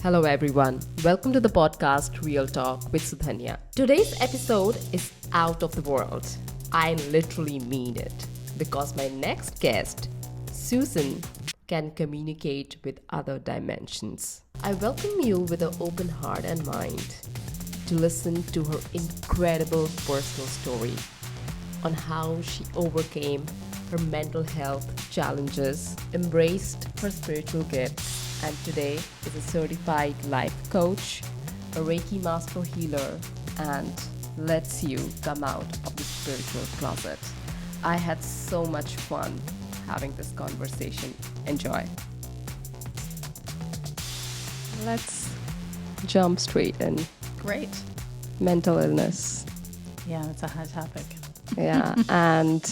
Hello, everyone. Welcome to the podcast Real Talk with Sudhanya. Today's episode is out of the world. I literally mean it because my next guest, Susan, can communicate with other dimensions. I welcome you with an open heart and mind to listen to her incredible personal story on how she overcame her mental health challenges, embraced her spiritual gifts, and today is a certified life coach, a Reiki master healer, and lets you come out of the spiritual closet. I had so much fun having this conversation. Enjoy. Let's jump straight in. Great. Mental illness. Yeah, that's a hot topic. Yeah, and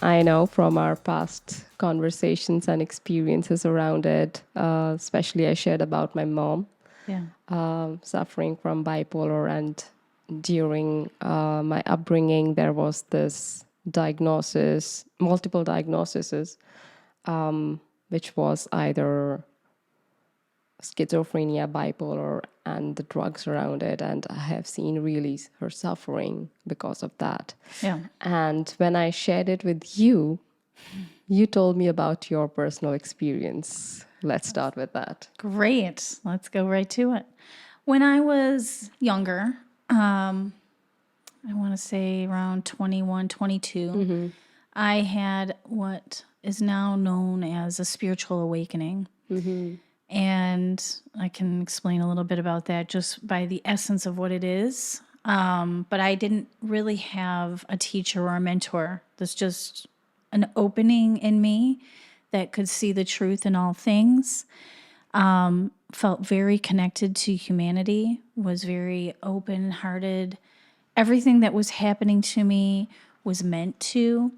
I know from our past conversations and experiences around it, especially I shared about my mom Yeah. suffering from bipolar, and during my upbringing, there was this diagnosis, multiple diagnoses, which was either schizophrenia, bipolar, and the drugs around it. And I have seen really her suffering because of that. Yeah. And when I shared it with you, you told me about your personal experience. Let's start with that. Great. Let's go right to it. When I was younger, I want to say around 21, 22, I had what is now known as a spiritual awakening. And I can explain a little bit about that just by the essence of what it is. But I didn't really have a teacher or a mentor. There's just an opening in me that could see the truth in all things. Felt very connected to humanity, was very open-hearted. Everything that was happening to me was meant to.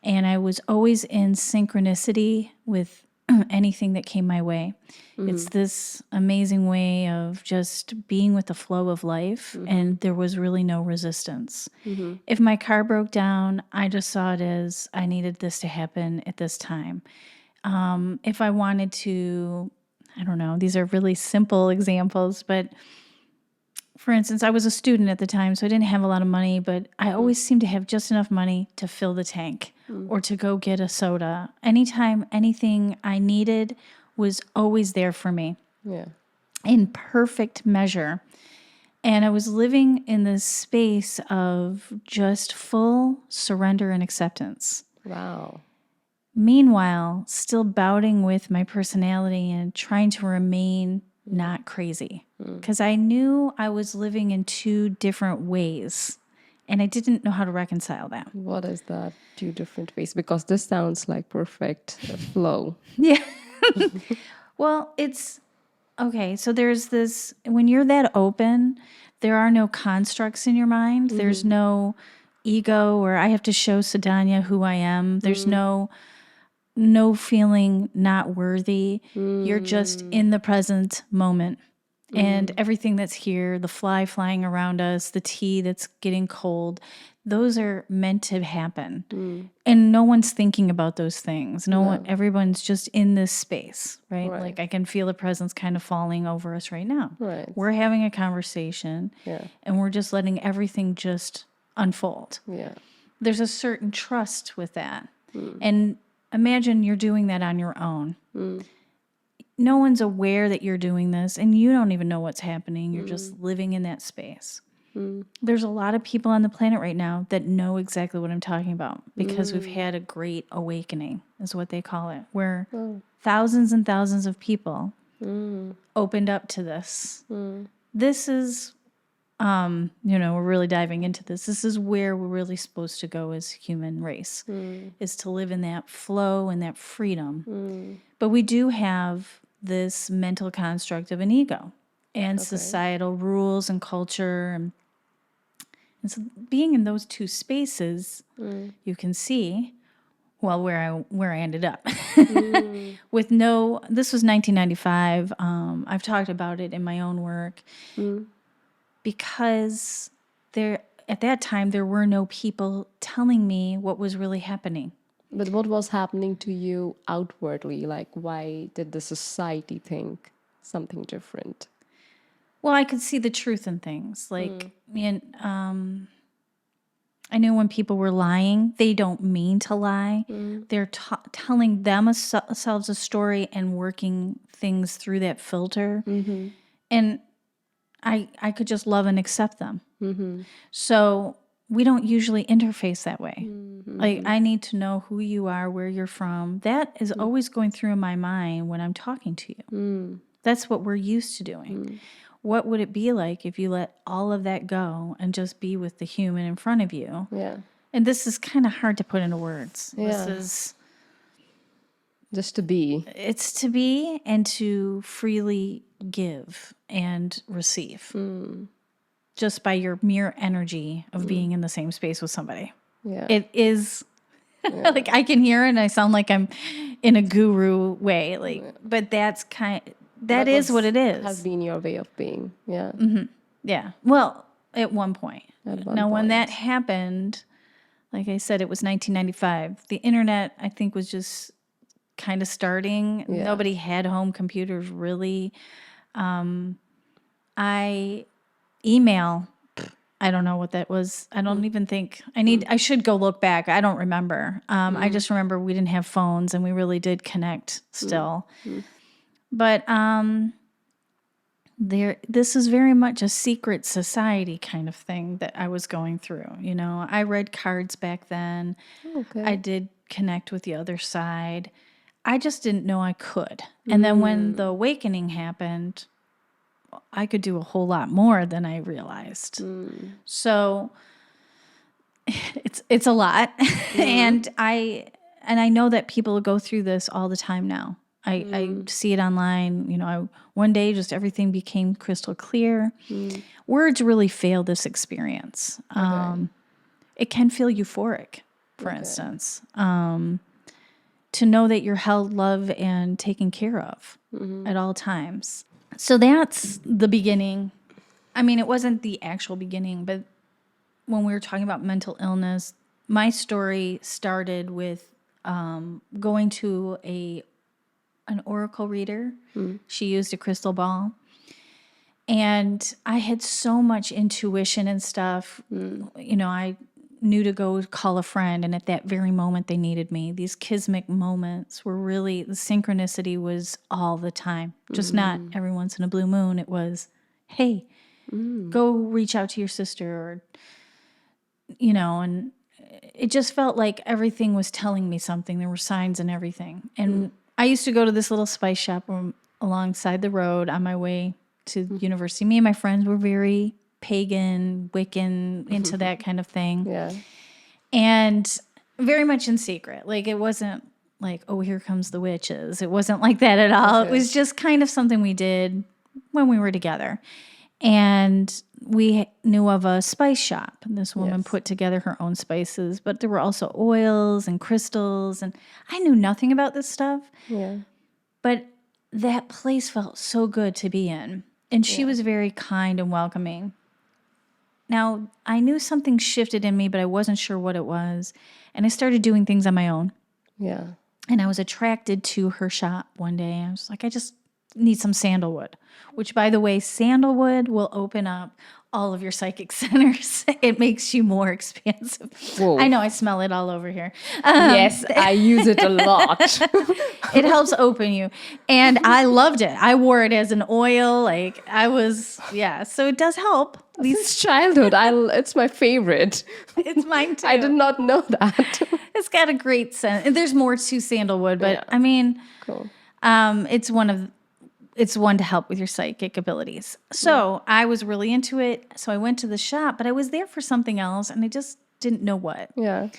And I was always in synchronicity with anything that came my way. It's this amazing way of just being with the flow of life, and there was really no resistance. If my car broke down, I just saw it as I needed this to happen at this time. If I wanted to, I don't know, these are really simple examples, but for instance, I was a student at the time, so I didn't have a lot of money, but I always seemed to have just enough money to fill the tank or to go get a soda. Anytime anything I needed was always there for me Yeah. in perfect measure. And I was living in this space of just full surrender and acceptance. Wow. Meanwhile, still bouting with my personality and trying to remain not crazy. Because I knew I was living in two different ways, and I didn't know how to reconcile that. What is that? Two different ways? Because this sounds like perfect flow. Yeah. Well, it's okay. So there's this, when you're that open, there are no constructs in your mind. There's no ego or I have to show Sudhanya who I am. There's no feeling not worthy. You're just in the present moment. And everything that's here, the fly flying around us, the tea that's getting cold, those are meant to happen. And no one's thinking about those things. No one, everyone's just in this space, right? Like I can feel the presence kind of falling over us right now. Right. We're having a conversation and we're just letting everything just unfold. Yeah. There's a certain trust with that. And imagine you're doing that on your own. No one's aware that you're doing this, and you don't even know what's happening. You're just living in that space. There's a lot of people on the planet right now that know exactly what I'm talking about because we've had a great awakening, is what they call it, where thousands and thousands of people opened up to this. This is, we're really diving into this. This is where we're really supposed to go as human race, is to live in that flow and that freedom. But we do have this mental construct of an ego and societal rules and culture. And so being in those two spaces, you can see, well, where I ended up. With this was 1995. I've talked about it in my own work because at that time, there were no people telling me what was really happening. But what was happening to you outwardly? Like, why did the society think something different? Well, I could see the truth in things. I knew when people were lying, they don't mean to lie. They're telling themselves a story and working things through that filter. And I could just love and accept them. So we don't usually interface that way. Like, I need to know who you are, where you're from. That is always going through my mind when I'm talking to you. That's what we're used to doing. What would it be like if you let all of that go and just be with the human in front of you? Yeah. And this is kind of hard to put into words. Yeah. This is just to be. It's to be and to freely give and receive. Just by your mere energy of being in the same space with somebody. Yeah. It is like I can hear it and I sound like I'm in a guru way. But that is what it is. Has been your way of being. Yeah. Yeah. Well, at one point. When When that happened, like I said, it was 1995. The internet, I think, was just kind of starting. Yeah. Nobody had home computers, really. Email, I don't know what that was. I don't even think I should go look back. I don't remember. I just remember we didn't have phones and we really did connect still. But this is very much a secret society kind of thing that I was going through. I read cards back then. Okay. I did connect with the other side. I just didn't know I could. And then when the awakening happened, I could do a whole lot more than I realized. So it's a lot. And I know that people go through this all the time now. I see it online. One day just everything became crystal clear. Words really fail this experience. It can feel euphoric, for instance. To know that you're held, loved, and taken care of at all times. So that's the beginning. I mean, it wasn't the actual beginning, but when we were talking about mental illness, my story started with going to an oracle reader. She used a crystal ball. And I had so much intuition and stuff. I knew to go call a friend, and at that very moment they needed me. These kismic moments were really, the synchronicity was all the time, just not every once in a blue moon. It was, hey, go reach out to your sister, or, and it just felt like everything was telling me something. There were signs and everything. And I used to go to this little spice shop alongside the road on my way to university. Me and my friends were very pagan, Wiccan, into that kind of thing. Yeah. And very much in secret. Like, it wasn't like, oh, here comes the witches. It wasn't like that at all. Okay. It was just kind of something we did when we were together. And we knew of a spice shop. And this woman put together her own spices, but there were also oils and crystals. And I knew nothing about this stuff. Yeah. But that place felt so good to be in. And she was very kind and welcoming. Now, I knew something shifted in me, but I wasn't sure what it was. And I started doing things on my own. Yeah. And I was attracted to her shop one day. I was like, I just need some sandalwood, which, by the way, sandalwood will open up all of your psychic centers. It makes you more expansive. Whoa. I know, I smell it all over here. Yes, I use it a lot. It helps open you. And I loved it. I wore it as an oil. So it does help. Since childhood, it's my favorite. It's mine too. I did not know that. It's got a great scent. And there's more to sandalwood, but I mean, cool. It's one to help with your psychic abilities. So I was really into it. So I went to the shop, but I was there for something else, and I just didn't know what. Yeah.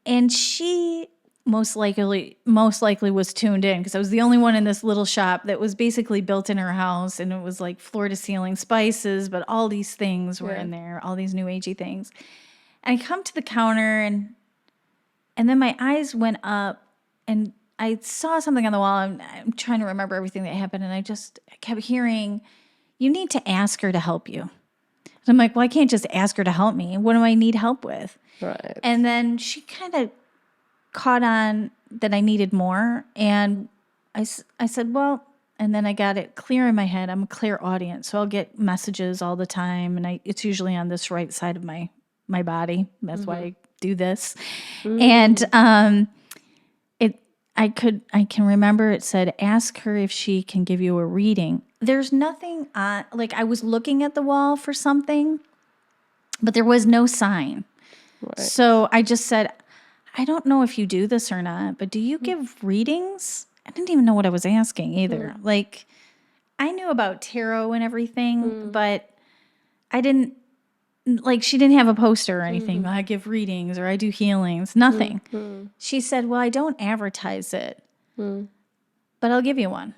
And she most likely was tuned in, because I was the only one in this little shop that was basically built in her house, and it was like floor to ceiling spices, but all these things were in there, all these new agey things. And I come to the counter, and then my eyes went up, and I saw something on the wall. I'm trying to remember everything that happened, and I kept hearing, you need to ask her to help you. And I'm like, well, I can't just ask her to help me. What do I need help with? Right. And then she kind of caught on that I needed more. And I said, well, And then I got it clear in my head. I'm a clear audience, so I'll get messages all the time, and it's usually on this right side of my body. That's why I do this. And I can remember it said, ask her if she can give you a reading. There's nothing on, like I was looking at the wall for something, but there was no sign. Right. So I just said, I don't know if you do this or not, but do you give readings? I didn't even know what I was asking either. Like, I knew about tarot and everything, but I didn't, like, she didn't have a poster or anything. I give readings or I do healings, nothing. She said, well, I don't advertise it, but I'll give you one.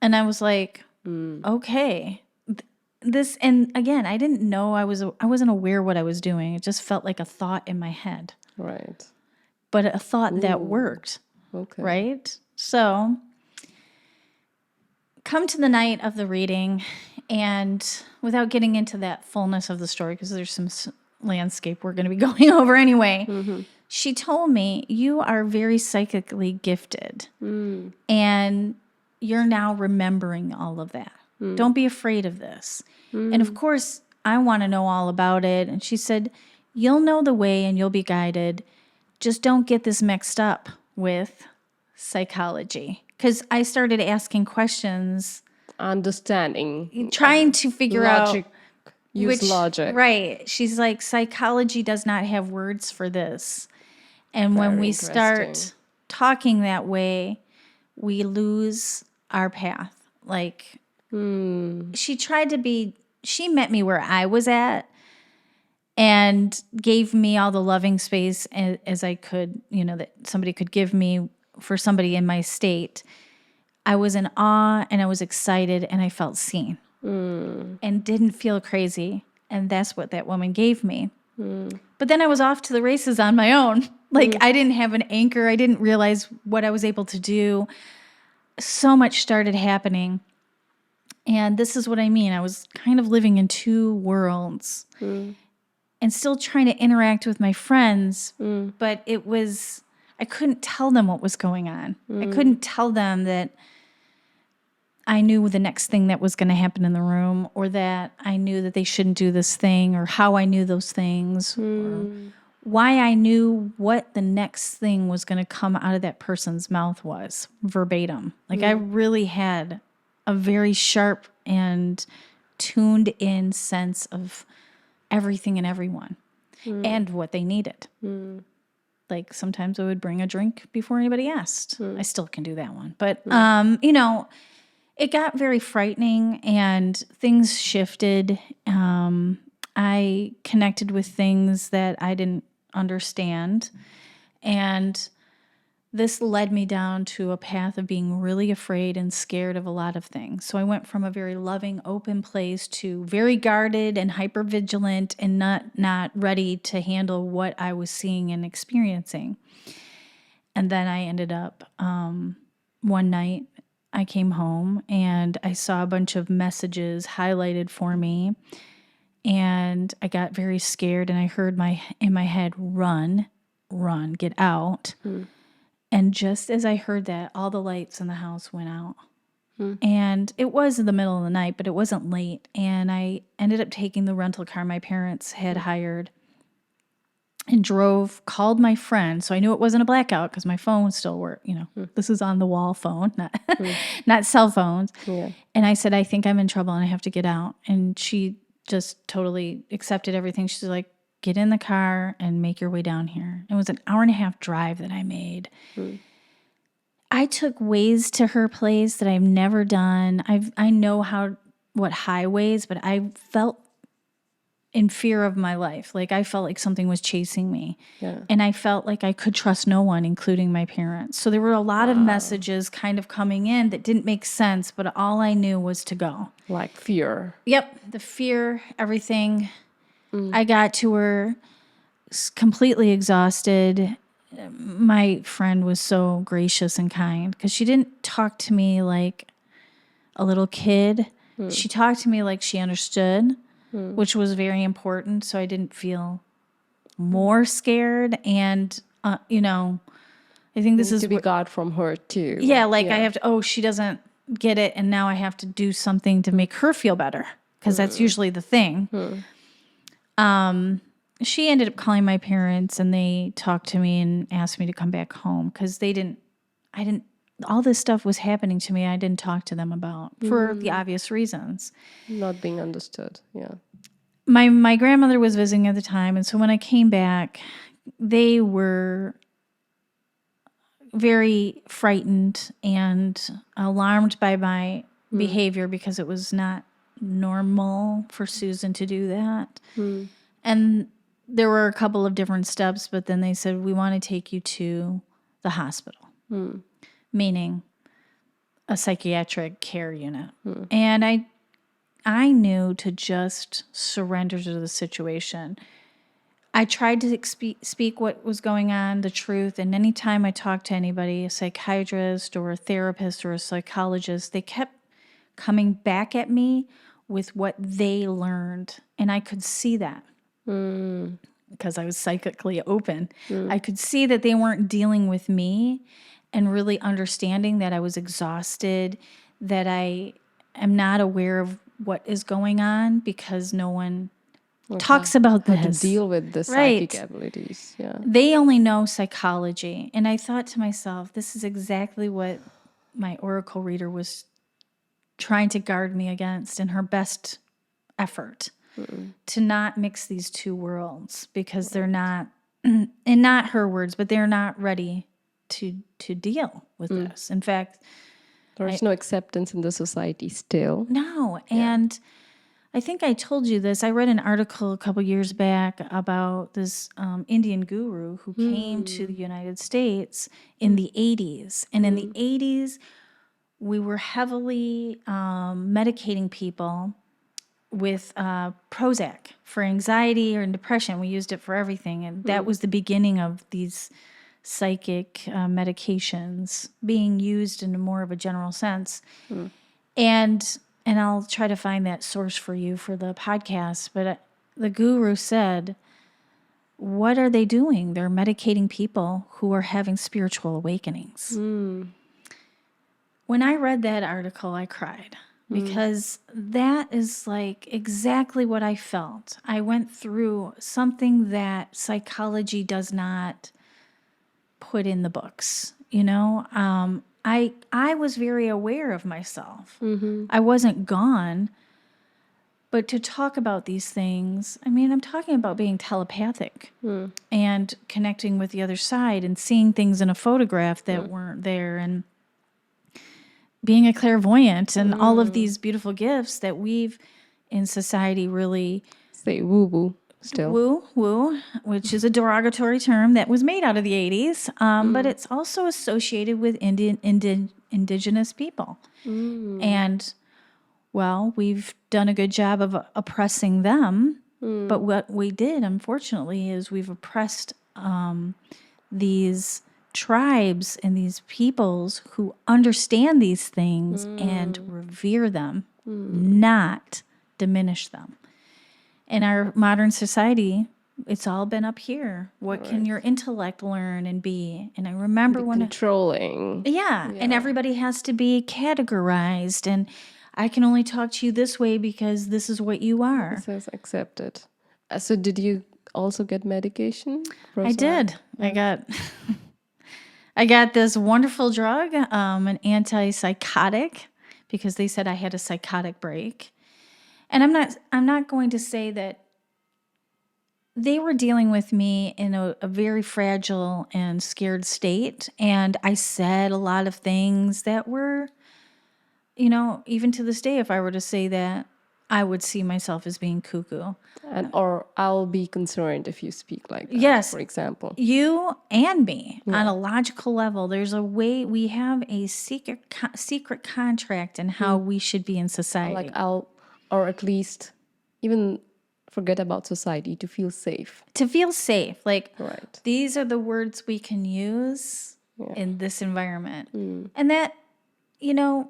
And I was like, okay. This, and again, I didn't know I wasn't aware what I was doing. It just felt like a thought in my head. Right. But a thought that worked. Okay. Right? So, come to the night of the reading, and without getting into that fullness of the story, because there's some landscape we're going to be going over anyway, she told me, you are very psychically gifted, and you're now remembering all of that. Don't be afraid of this. And of course, I want to know all about it. And she said, you'll know the way and you'll be guided. Just don't get this mixed up with psychology. Because I started asking questions. Understanding. Trying to figure Logic. out. Use logic. Right. She's like, psychology does not have words for this. And when we start talking that way, we lose our path. Like, she met me where I was at and gave me all the loving space as I could, that somebody could give me for somebody in my state. I was in awe and I was excited and I felt seen and didn't feel crazy. And that's what that woman gave me. But then I was off to the races on my own. Like, I didn't have an anchor. I didn't realize what I was able to do. So much started happening. And this is what I mean. I was kind of living in two worlds and still trying to interact with my friends. But I couldn't tell them what was going on. I couldn't tell them that I knew the next thing that was going to happen in the room, or that I knew that they shouldn't do this thing, or how I knew those things, or why I knew what the next thing was going to come out of that person's mouth was verbatim. Like, I really had a very sharp and tuned in sense of everything and everyone and what they needed. Like, sometimes I would bring a drink before anybody asked. I still can do that one. But, it got very frightening and things shifted. I connected with things that I didn't understand. And this led me down to a path of being really afraid and scared of a lot of things. So I went from a very loving, open place to very guarded and hypervigilant and not ready to handle what I was seeing and experiencing. And then I ended up, one night, I came home and I saw a bunch of messages highlighted for me. And I got very scared and I heard in my head, run, get out. And just as I heard that, all the lights in the house went out. And it was in the middle of the night, but it wasn't late. And I ended up taking the rental car my parents had hired and called my friend. So I knew it wasn't a blackout because my phone still worked. This is on the wall phone, not cell phones. Yeah. And I said, I think I'm in trouble and I have to get out. And she just totally accepted everything. She's like, get in the car and make your way down here. It was an 1.5-hour drive that I made. I took ways to her place that I've never done. I know what highways, but I felt in fear of my life. Like, I felt like something was chasing me. Yeah. And I felt like I could trust no one, including my parents. So there were a lot of messages kind of coming in that didn't make sense, but all I knew was to go. Like fear. Yep. The fear, everything. I got to her completely exhausted. My friend was so gracious and kind because she didn't talk to me like a little kid. She talked to me like she understood, which was very important. So I didn't feel more scared. And, I think this is to be God from her too. Yeah, I have to, she doesn't get it, and now I have to do something to make her feel better, because that's usually the thing. She ended up calling my parents, and they talked to me and asked me to come back home, because all this stuff was happening to me. I didn't talk to them about, for the obvious reasons. Not being understood. Yeah. My grandmother was visiting at the time, and so when I came back, they were very frightened and alarmed by my behavior, because it was not normal for Susan to do that. And there were a couple of different steps, but then they said, we want to take you to the hospital, meaning a psychiatric care unit. And I knew to just surrender to the situation. I tried to speak what was going on, the truth, and anytime I talked to anybody, a psychiatrist or a therapist or a psychologist, they kept coming back at me with what they learned, and I could see that because I was psychically open. I could see that they weren't dealing with me and really understanding that I was exhausted, that I am not aware of what is going on because no one talks about How to this. deal with the psychic abilities. Yeah. They only know psychology. And I thought to myself, this is exactly what my oracle reader was trying to guard me against in her best effort, to not mix these two worlds, because they're not, and not her words, but they're not ready to deal with this. In fact, There's no acceptance in the society still. no. And I think I told you this. I read an article a couple years back about this Indian guru who came to the United States in the 80s. And in the 80s, we were heavily medicating people with Prozac for anxiety or depression. We used it for everything. And that was the beginning of these psychic medications being used in a more of a general sense. And I'll try to find that source for you for the podcast. But the guru said, what are they doing? They're medicating people who are having spiritual awakenings. When I read that article, I cried, because that is like exactly what I felt. I went through something that psychology does not put in the books, you know? I was very aware of myself. I wasn't gone. But to talk about these things, I mean, I'm talking about being telepathic and connecting with the other side and seeing things in a photograph that weren't there, and being a clairvoyant and all of these beautiful gifts that we've in society really Say woo-woo still. woo, which is a derogatory term that was made out of the 80s, but it's also associated with indigenous people. And, well, we've done a good job of oppressing them, but what we did, unfortunately, is we've oppressed these tribes and these peoples who understand these things and revere them, not diminish them. In our modern society, it's all been up here. What can your intellect learn and be? And I remember when Controlling. yeah, and everybody has to be categorized, and I can only talk to you this way because this is what you are. It says accepted. So did you also get medication? I did. I got this wonderful drug, an antipsychotic, because they said I had a psychotic break. And I'm not going to say that they were dealing with me in a very fragile and scared state. And I said a lot of things that were, you know, even to this day, if I were to say that, I would see myself as being cuckoo. Or I'll be concerned if you speak like that, yes, for example. You and me, on a logical level, there's a way, we have a secret contract in how we should be in society. Or at least even forget about society to feel safe. To feel safe. Like, right. These are the words we can use in this environment. And that, you know,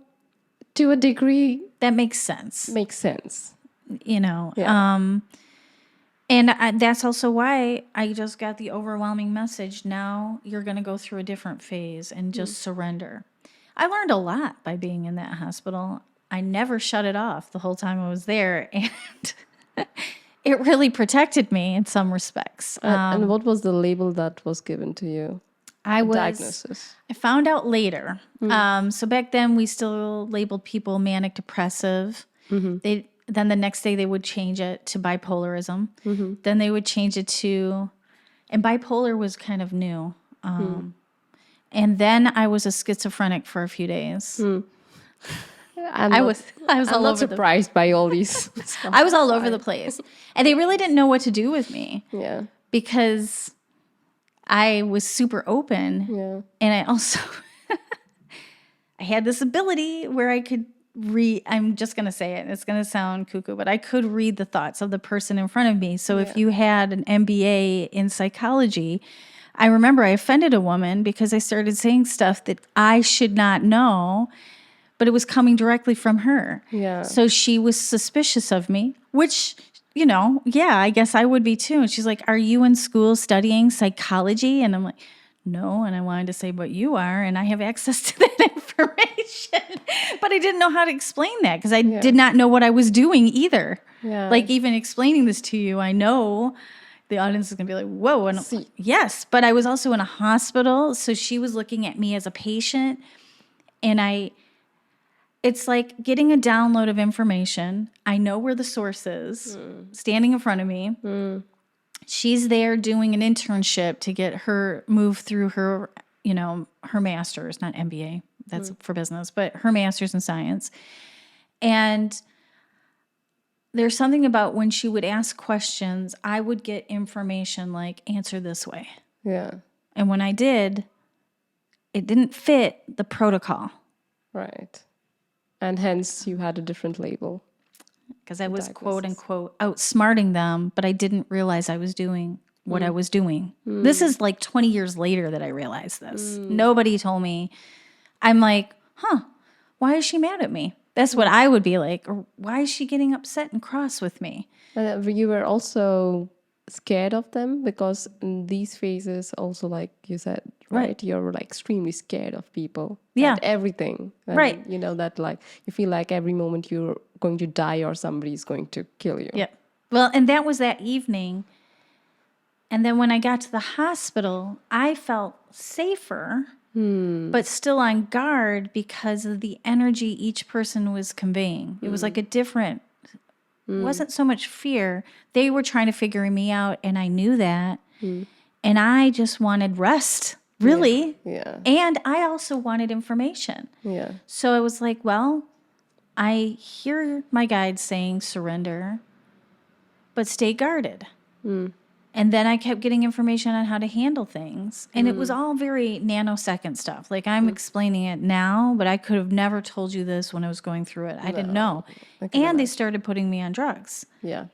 to a degree, that makes sense. You know, and that's also why I just got the overwhelming message. Now you're going to go through a different phase and just surrender. I learned a lot by being in that hospital. I never shut it off the whole time I was there, and it really protected me in some respects. And what was the label that was given to you? I Diagnosis. I found out later. So back then we still labeled people manic depressive. Then the next day they would change it to bipolarism. Then they would change it to, and bipolar was kind of new. And then I was a schizophrenic for a few days. I was I'm all not over surprised by all these. I was all over the place. And they really didn't know what to do with me. Yeah. Because I was super open. Yeah. And I also I had this ability where I could read, I'm just going to say it, it's going to sound cuckoo, but I could read the thoughts of the person in front of me. So if you had an MBA in psychology, I remember I offended a woman because I started saying stuff that I should not know, but it was coming directly from her. Yeah. So she was suspicious of me, which, you know, yeah, I guess I would be too. And she's like, "Are you in school studying psychology?" And I'm like, "No." And I wanted to say, "But you are, and I have access to that information." But I didn't know how to explain that because I did not know what I was doing either. Yeah. Like even explaining this to you, I know the audience is going to be like, "Whoa." And yes, but I was also in a hospital. So she was looking at me as a patient. And it's like getting a download of information. I know where the source is, standing in front of me. She's there doing an internship to get her move through her, you know, her master's, not MBA, that's for business, but her master's in science. And there's something about when she would ask questions, I would get information like, "Answer this way." Yeah. And when I did, it didn't fit the protocol. Right. And hence you had a different label. Because I was, quote unquote, outsmarting them, but I didn't realize I was doing what I was doing. This is like 20 years later that I realized this. Nobody told me. I'm like, why is she mad at me? That's what I would be like. Or why is she getting upset and cross with me? You were also scared of them because in these phases also, like you said, right? You're like extremely scared of people. Yeah. At everything. And Right. You know that like you feel like every moment you're going to die or somebody's going to kill you. Yeah. Well, and that was that evening. And then when I got to the hospital, I felt safer, but still on guard because of the energy each person was conveying. It was like a different, it wasn't so much fear. They were trying to figure me out, and I knew that. And I just wanted rest, really. Yeah. And I also wanted information. Yeah. So I was like, well, I hear my guide saying surrender, but stay guarded. And then I kept getting information on how to handle things. And it was all very nanosecond stuff. Like I'm explaining it now, but I could have never told you this when I was going through it. I didn't know. And they started putting me on drugs. Yeah.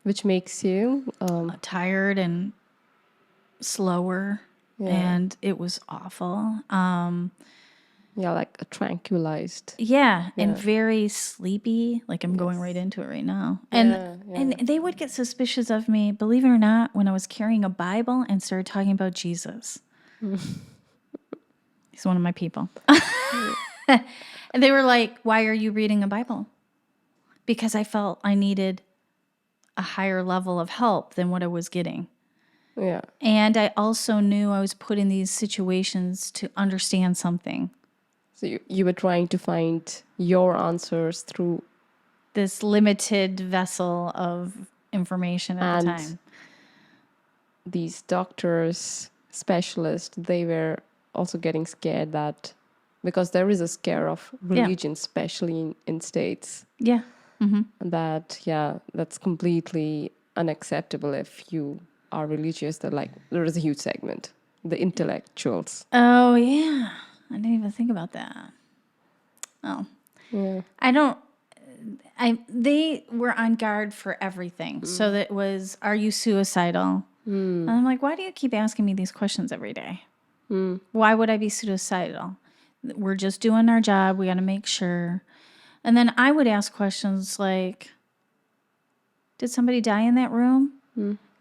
Which makes you Tired and slower. And it was awful. like tranquilized. Yeah, and very sleepy. Like I'm going right into it right now. And and they would get suspicious of me, believe it or not, when I was carrying a Bible and started talking about Jesus. He's one of my people. And they were like, "Why are you reading a Bible?" Because I felt I needed a higher level of help than what I was getting. Yeah. And I also knew I was put in these situations to understand something. So you were trying to find your answers through this limited vessel of information at the time. These doctors, specialists, they were also getting scared that because there is a scare of religion, especially in States. Yeah. That, that's completely unacceptable if you are religious. That like there is a huge segment, the intellectuals. Oh, yeah. I didn't even think about that. Oh. Yeah. They were on guard for everything. So that was, "Are you suicidal?" And I'm like, "Why do you keep asking me these questions every day? Why would I be suicidal? We're just doing our job. We got to make sure." And then I would ask questions like, "Did somebody die in that room?"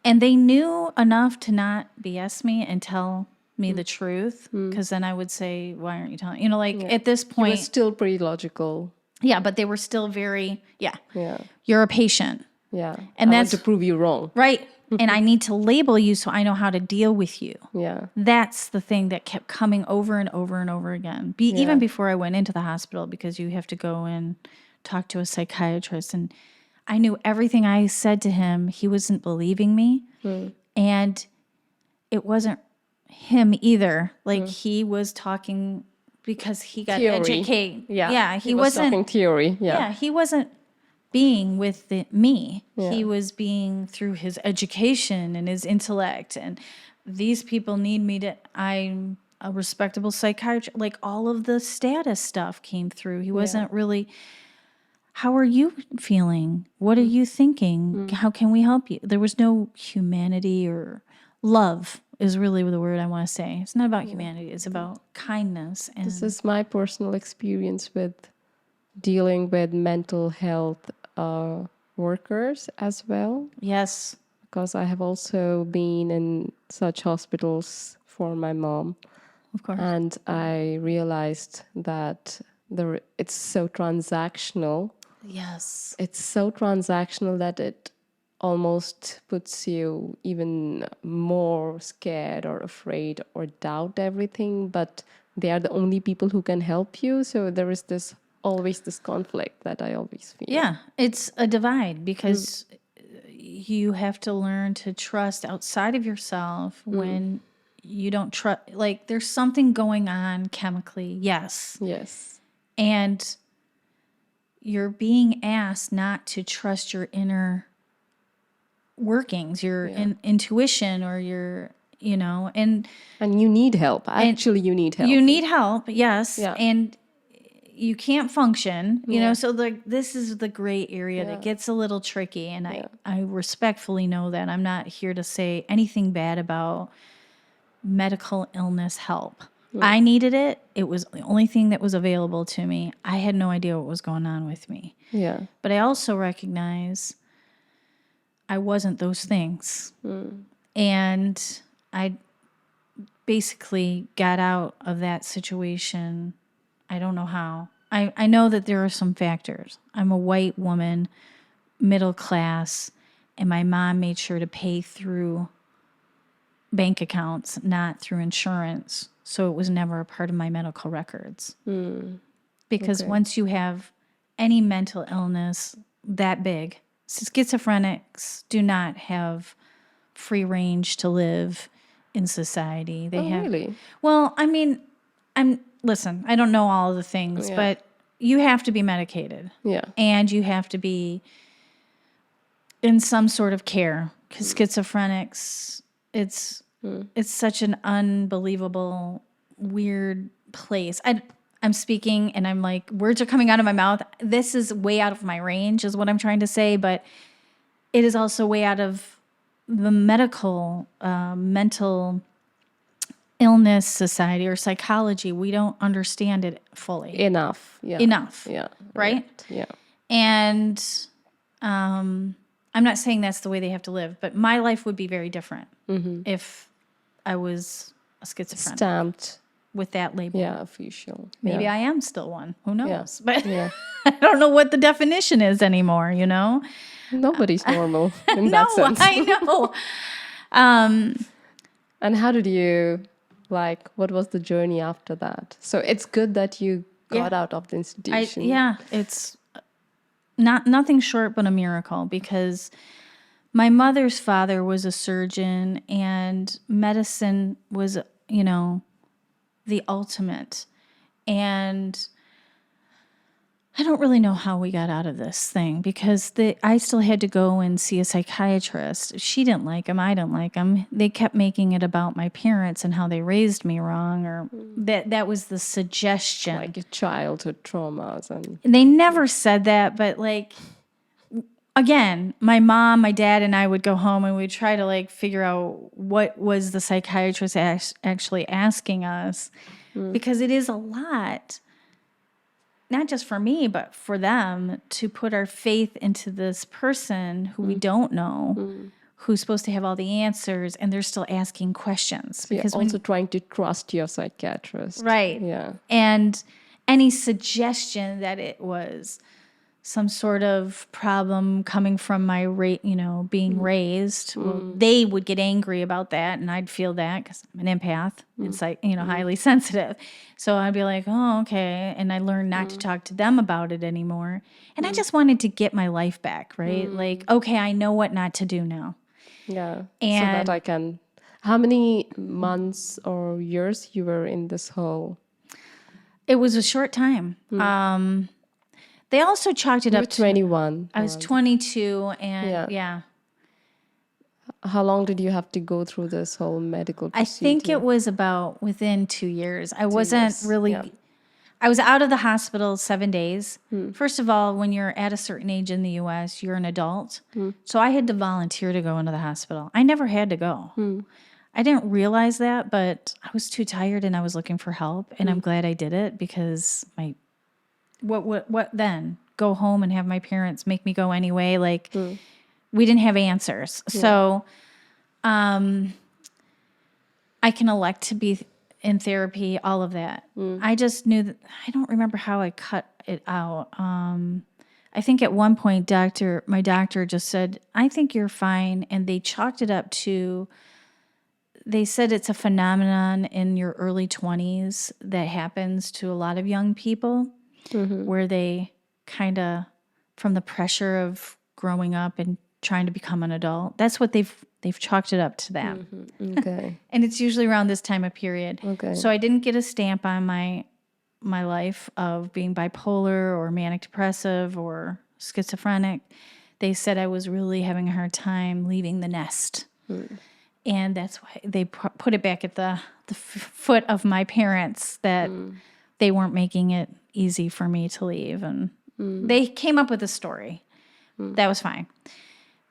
And they knew enough to not BS me and tell me the truth, because then I would say, why aren't you telling? You know, like at this He point, was still pretty logical. yeah, but they were still very, Yeah. you're a patient. Yeah. And I want that's to prove you wrong. right. And I need to label you so I know how to deal with you. Yeah. That's the thing that kept coming over and over and over again. Even before I went into the hospital, because you have to go and talk to a psychiatrist. And I knew everything I said to him, he wasn't believing me. And it wasn't him either. Like he was talking because he got educated. Yeah. He was wasn't talking theory. Yeah. he wasn't being with me. He was being through his education and his intellect. And these people need me to, I'm a respectable psychiatrist. Like all of the status stuff came through. He wasn't really, how are you feeling? What are you thinking? How can we help you? There was no humanity or love is really the word I want to say. It's not about humanity. It's about kindness. And This is my personal experience with dealing with mental health workers as well, yes, because I have also been in such hospitals for my mom. of course. And I realized that it's so transactional. Yes. It's so transactional that it almost puts you even more scared or afraid or doubt everything. But they are the only people who can help you. So there is always this conflict that I always feel. Yeah, it's a divide because you have to learn to trust outside of yourself when you don't trust. Like there's something going on chemically, yes. Yes. And you're being asked not to trust your inner workings, your intuition or your, and you need help. Actually, you need help. you need help, yes. Yeah. And you can't function, so this is the gray area that gets a little tricky. And I respectfully know that I'm not here to say anything bad about medical illness help. I needed it. It was the only thing that was available to me. I had no idea what was going on with me. Yeah. But I also recognize I wasn't those things. And I basically got out of that situation. I don't know how. I know that there are some factors. I'm a white woman, middle class, and my mom made sure to pay through bank accounts, not through insurance. So it was never a part of my medical records. Because once you have any mental illness that big, schizophrenics do not have free range to live in society. They have. Really? Well, I mean, listen, I don't know all of the things, but you have to be medicated. Yeah. And you have to be in some sort of care because schizophrenics, it's such an unbelievable, weird place. I'm speaking and I'm like, words are coming out of my mouth. This is way out of my range is what I'm trying to say, but it is also way out of the mental illness society or psychology. We don't understand it fully. Enough. Yeah. Enough. Yeah. Right? Yeah. And I'm not saying that's the way they have to live, but my life would be very different if I was a schizophrenic. Stamped. With that label. Yeah, official. Maybe I am still one. Who knows? Yeah. But I don't know what the definition is anymore, Nobody's normal in that sense. I know. And how did you, what was the journey after that? So it's good that you got out of the institution. It's nothing short but a miracle because my mother's father was a surgeon and medicine was, the ultimate. And I don't really know how we got out of this thing because I still had to go and see a psychiatrist. She didn't like him. I didn't like him. They kept making it about my parents and how they raised me wrong, or that was the suggestion. Like your childhood traumas. And they never said that, but again, my mom, my dad, and I would go home and we'd try to figure out what was the psychiatrist actually asking us, because it is a lot, not just for me, but for them to put our faith into this person who we don't know, who's supposed to have all the answers, and they're still asking questions. You're Because also trying to trust your psychiatrist. right. Yeah. And any suggestion that it was some sort of problem coming from my being raised, well, they would get angry about that, and I'd feel that because I'm an empath and highly sensitive. So I'd be like, oh, okay, and I learned not to talk to them about it anymore. And I just wanted to get my life back, right? Like, okay, I know what not to do now. Yeah. So And that I can. How many months or years you were in this hole? it was a short time. They also chalked it You were up to 21. I was 22, and yeah. How long did you have to go through this whole medical I think procedure? it was about within 2 years. I wasn't years, really. yeah. I was out of the hospital 7 days. First of all, when you're at a certain age in the U.S., you're an adult. So I had to volunteer to go into the hospital. I never had to go. I didn't realize that, but I was too tired and I was looking for help. And I'm glad I did it because what then? Go home and have my parents make me go anyway? Like, we didn't have answers. So I can elect to be in therapy, all of that. I just knew that I don't remember how I cut it out. I think at one point, my doctor just said, I think you're fine. And they chalked it up to, they said it's a phenomenon in your early 20s that happens to a lot of young people where they kind of, from the pressure of growing up and trying to become an adult, that's what they've chalked it up to that. Okay. And it's usually around this time of period. Okay. So I didn't get a stamp on my life of being bipolar or manic depressive or schizophrenic. They said I was really having a hard time leaving the nest. And that's why they put it back at the foot of my parents, that they weren't making it easy for me to leave. And they came up with a story. That was fine.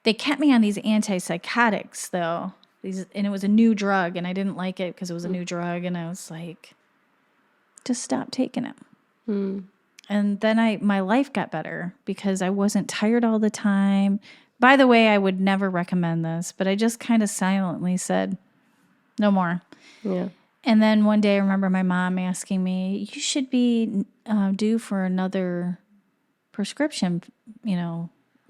They kept me on these antipsychotics, though. And it was a new drug, and I didn't like it because it was a new drug. And I was like, just stop taking it. And then my life got better because I wasn't tired all the time. By the way, I would never recommend this, but I just kind of silently said, no more. Yeah. And then one day I remember my mom asking me, you should be due for another prescription,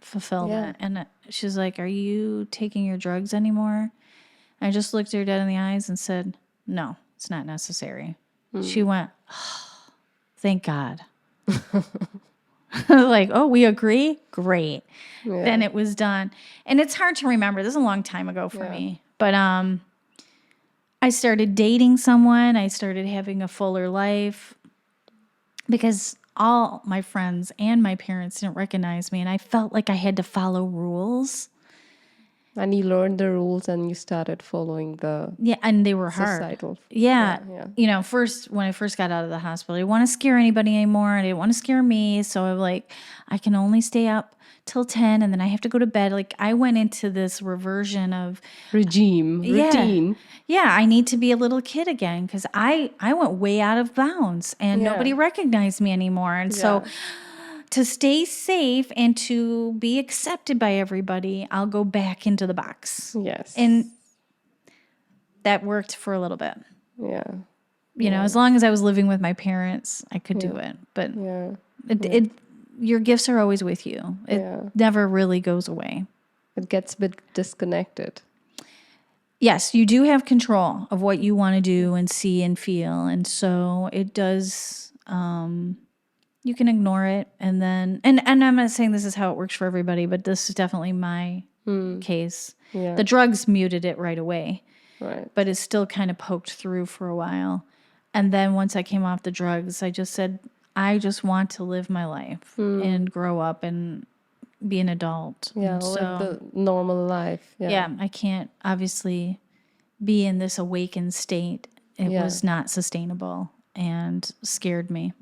fulfillment. Yeah. And she's like, are you taking your drugs anymore? I just looked her dead in the eyes and said, no, it's not necessary. She went, oh, thank God. Like, oh, we agree? Great. Yeah. Then it was done. And it's hard to remember. This is a long time ago for me. But I started dating someone. I started having a fuller life because all my friends and my parents didn't recognize me. And I felt like I had to follow rules. And you learned the rules and you started following the Yeah, and they were hard. societal. Yeah. First, when I first got out of the hospital, I didn't want to scare anybody anymore. I didn't want to scare me. So I'm like, I can only stay up till 10 and then I have to go to bed. Like, I went into this reversion of routine. Yeah, I need to be a little kid again because I went way out of bounds and nobody recognized me anymore. And so to stay safe and to be accepted by everybody, I'll go back into the box. Yes. And that worked for a little bit. Yeah. As long as I was living with my parents, I could do it. But your gifts are always with you. It never really goes away. It gets a bit disconnected. Yes, you do have control of what you want to do and see and feel. And so it does, you can ignore it. And then, and I'm not saying this is how it works for everybody, but this is definitely my case. Yeah. The drugs muted it right away. Right. But it still kind of poked through for a while. And then once I came off the drugs, I just said, I just want to live my life and grow up and be an adult. Yeah, and live the normal life. Yeah, I can't obviously be in this awakened state. It was not sustainable and scared me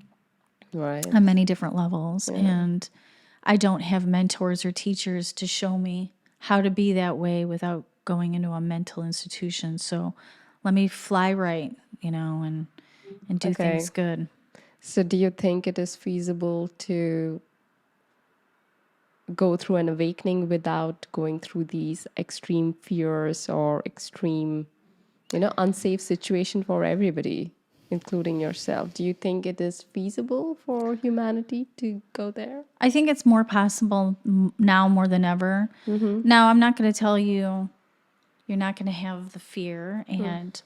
Right. on many different levels. Yeah. And I don't have mentors or teachers to show me how to be that way without going into a mental institution. So let me fly right, and do things good. So do you think it is feasible to go through an awakening without going through these extreme fears or extreme, unsafe situation for everybody, including yourself. Do you think it is feasible for humanity to go there? I think it's more possible now more than ever. Now, I'm not going to tell you you're not going to have the fear. And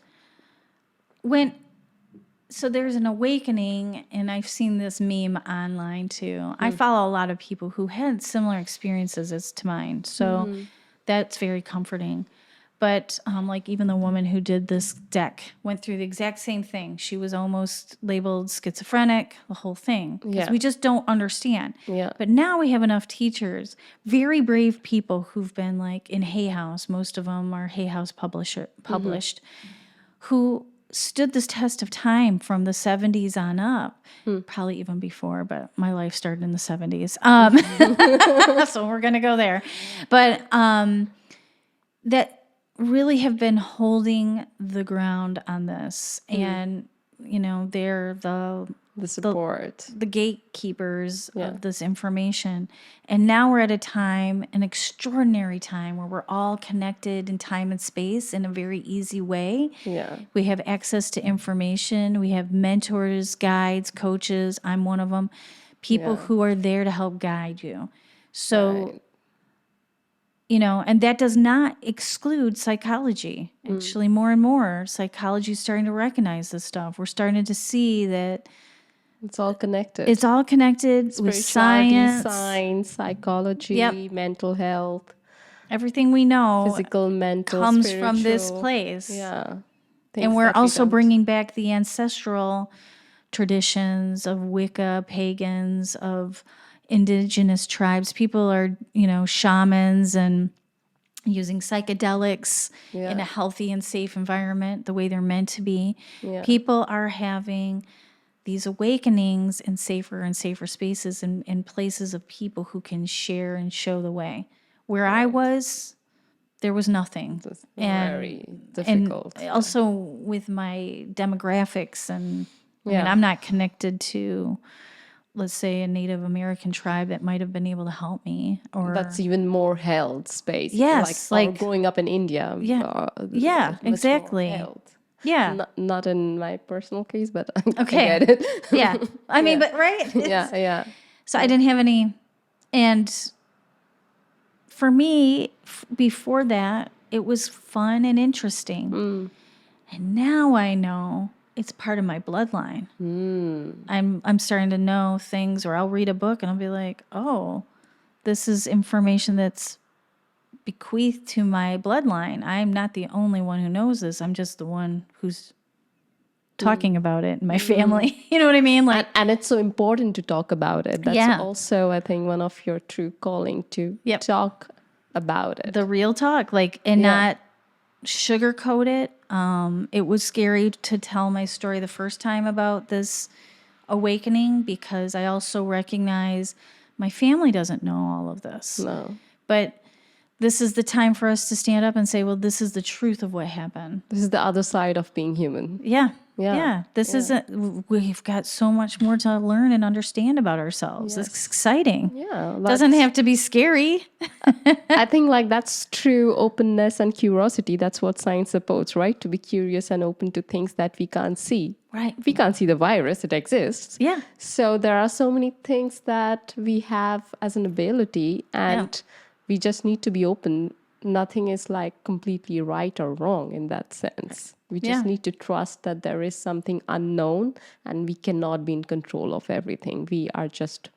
so there's an awakening, and I've seen this meme online too. I follow a lot of people who had similar experiences as to mine. So that's very comforting. But like even the woman who did this deck went through the exact same thing. She was almost labeled schizophrenic, the whole thing. Because we just don't understand. Yeah. But now we have enough teachers, very brave people who've been like in Hay House. Most of them are Hay House published, who stood this test of time from the 70s on up, probably even before, but my life started in the 70s. So we're going to go there. But that really have been holding the ground on this. And, they're The support. the gatekeepers of this information. And now we're at a time, an extraordinary time, where we're all connected in time and space in a very easy way. Yeah. We have access to information. We have mentors, guides, coaches. I'm one of them. People who are there to help guide you. So, and that does not exclude psychology. Actually, more and more, psychology is starting to recognize this stuff. We're starting to see that It's all connected. it's all connected with Spirituality, science. psychology, mental health, Everything we know physical, mental, comes from this spiritual. place. Yeah. And we're also bringing back the ancestral traditions of Wicca, pagans, of indigenous tribes. People are, shamans and using psychedelics in a healthy and safe environment, the way they're meant to be. Yeah. People are having these awakenings in safer and safer spaces and places of people who can share and show the way. Where I was, there was nothing. It's very difficult. And also with my demographics, and I mean, I'm not connected to, let's say, a Native American tribe that might have been able to help me. Or That's even more held space. Yes, or like growing up in India. Yeah, much more exactly. held. Yeah. Not in my personal case, but I Okay. get it. Yeah. I mean, but right? Yeah. So I didn't have any. And for me, before that, it was fun and interesting. And now I know it's part of my bloodline. I'm starting to know things, or I'll read a book and I'll be like, oh, this is information that's bequeathed to my bloodline. I'm not the only one who knows this. I'm just the one who's talking about it in my family. You know what I mean? Like, And it's so important to talk about it. That's also, I think, one of your true calling to talk about it. the real talk, like, and not sugarcoat it. It was scary to tell my story the first time about this awakening, because I also recognize my family doesn't know all of this. No. But this is the time for us to stand up and say, well, this is the truth of what happened. This is the other side of being human. Yeah. This isn't, we've got so much more to learn and understand about ourselves. It's exciting. Yeah. Doesn't have to be scary. I think that's true openness and curiosity. That's what science supports, right? To be curious and open to things that we can't see. Right. We can't see the virus, it exists. Yeah. So there are so many things that we have as an ability, and we just need to be open. Nothing is like completely right or wrong in that sense. We just need to trust that there is something unknown, and we cannot be in control of everything. We are just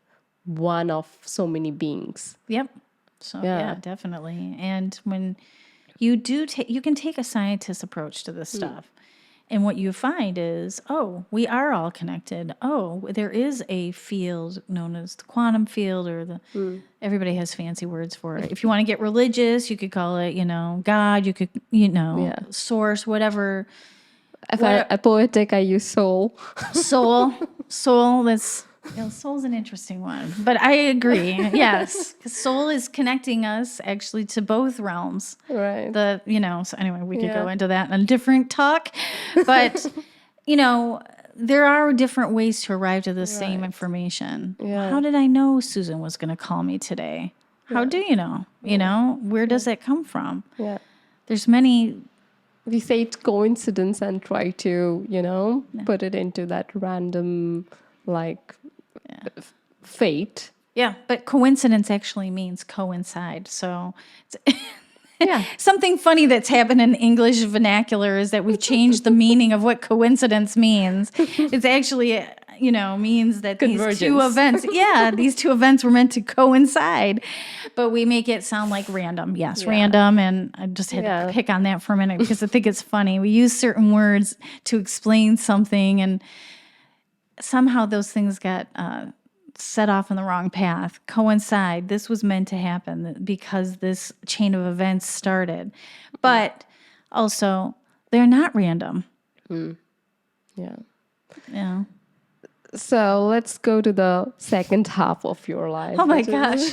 one of so many beings. Yep. So yeah, definitely. And when you do you can take a scientist approach to this stuff. And what you find is, oh, we are all connected. Oh, there is a field known as the quantum field, or the everybody has fancy words for it. If you want to get religious, you could call it, God, you could, source, whatever. If I'm poetic, I use soul. Soul, that's soul's an interesting one, but I agree. Yes, because soul is connecting us actually to both realms. Right. So anyway, we could go into that in a different talk, but there are different ways to arrive to the same information. Yeah. How did I know Susan was going to call me today? How do you know? You know, where does that come from? Yeah. There's many. We say it's coincidence and try to, put it into that random, like, fate. Yeah, but coincidence actually means coincide. So it's Yeah. something funny that's happened in English vernacular is that we've changed the meaning of what coincidence means. It's actually, means that these two events, these two events were meant to coincide, but we make it sound like random. Yes, random. And I just had to pick on that for a minute because I think it's funny. We use certain words to explain something, and somehow those things got set off on the wrong path. Coincide. This was meant to happen because this chain of events started. But also, they're not random. Yeah. Yeah. So let's go to the second half of your life. Oh my gosh.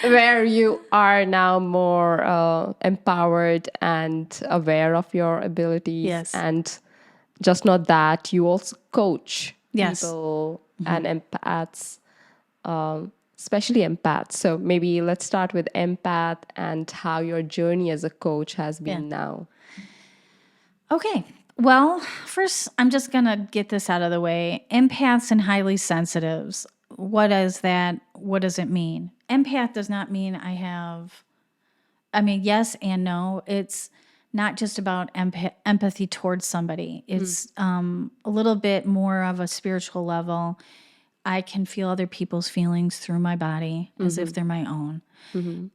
Where you are now more empowered and aware of your abilities. Yes. And just not that, you also coach Yes. people and empaths, especially empaths. So maybe let's start with empath and how your journey as a coach has been now. Okay. Well, first, I'm just going to get this out of the way. Empaths and highly sensitives. What is that? What does it mean? Empath does not mean yes and no. It's not just about empathy towards somebody. It's a little bit more of a spiritual level. I can feel other people's feelings through my body as if they're my own.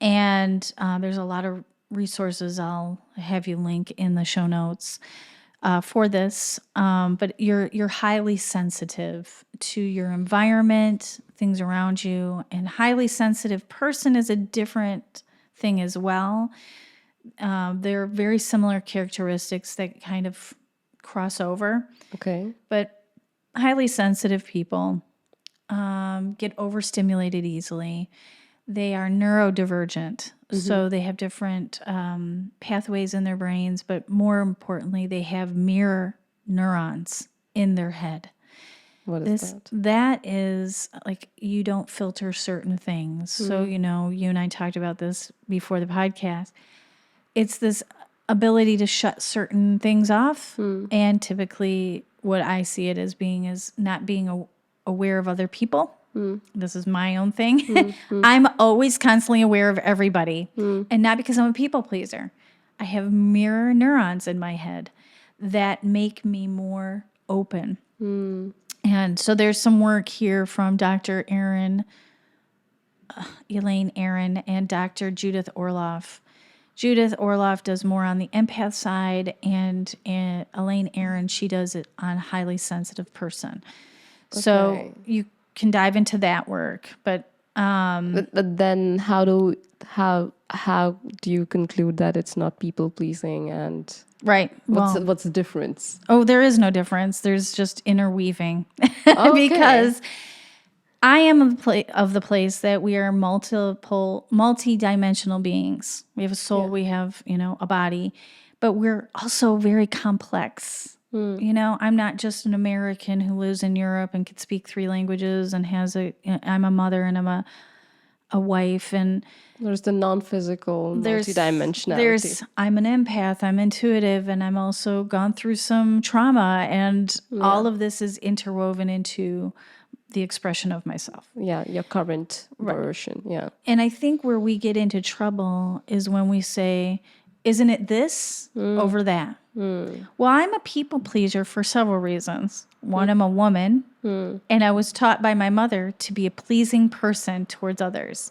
And there's a lot of resources I'll have you link in the show notes for this. But you're highly sensitive to your environment, things around you, and highly sensitive person is a different thing as well. They're very similar characteristics that kind of cross over. Okay. But highly sensitive people get overstimulated easily. They are neurodivergent, so they have different pathways in their brains, but more importantly, they have mirror neurons in their head. What is that? That is like you don't filter certain things. So, you and I talked about this before the podcast. It's this ability to shut certain things off. And typically what I see it as being is not being aware of other people. This is my own thing. I'm always constantly aware of everybody. And not because I'm a people pleaser. I have mirror neurons in my head that make me more open. And so there's some work here from Dr. Elaine Aron and Dr. Judith Orloff. Judith Orloff does more on the empath side, and Elaine Aron, she does it on highly sensitive person. Okay. So you can dive into that work, but then how do you conclude that it's not people pleasing and right? What's the difference? Oh, there is no difference. There's just interweaving because I am of the place that we are multi-dimensional beings. We have a soul, we have, a body, but we're also very complex. I'm not just an American who lives in Europe and can speak 3 languages and I'm a mother and I'm a wife, and there's the non-physical multidimensionality. I'm an empath, I'm intuitive, and I'm also gone through some trauma, and all of this is interwoven into the expression of myself. Yeah, your current version. Yeah. And I think where we get into trouble is when we say, isn't it this over that? Well, I'm a people pleaser for several reasons. One, I'm a woman, and I was taught by my mother to be a pleasing person towards others,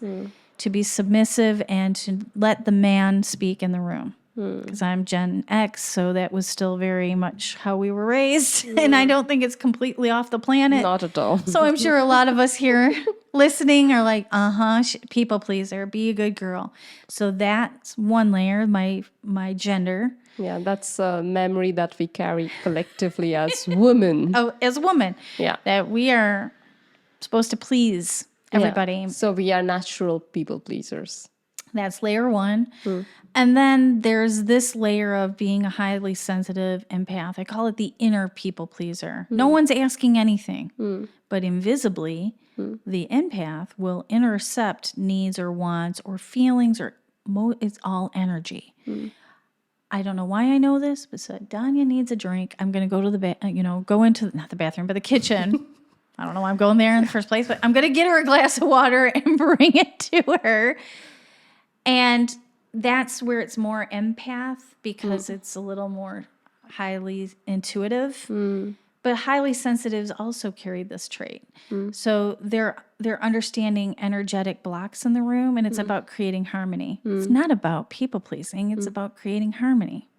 to be submissive and to let the man speak in the room. Because I'm Gen X, so that was still very much how we were raised. And I don't think it's completely off the planet. Not at all. So I'm sure a lot of us here listening are like, people pleaser, be a good girl. So that's one layer, my gender. Yeah, that's a memory that we carry collectively as women. As women. Yeah. That we are supposed to please everybody. Yeah. So we are natural people pleasers. That's layer 1. And then there's this layer of being a highly sensitive empath. I call it the inner people pleaser. No one's asking anything, but invisibly, The empath will intercept needs or wants or feelings or it's all energy. I don't know why I know this, but said Danya needs a drink. I'm going to go to go into not the bathroom, but the kitchen. I don't know why I'm going there in the first place, but I'm going to get her a glass of water and bring it to her. And that's where it's more empath because it's a little more highly intuitive. But highly sensitives also carry this trait. So they're understanding energetic blocks in the room, and it's about creating harmony. It's not about people pleasing. It's about creating harmony.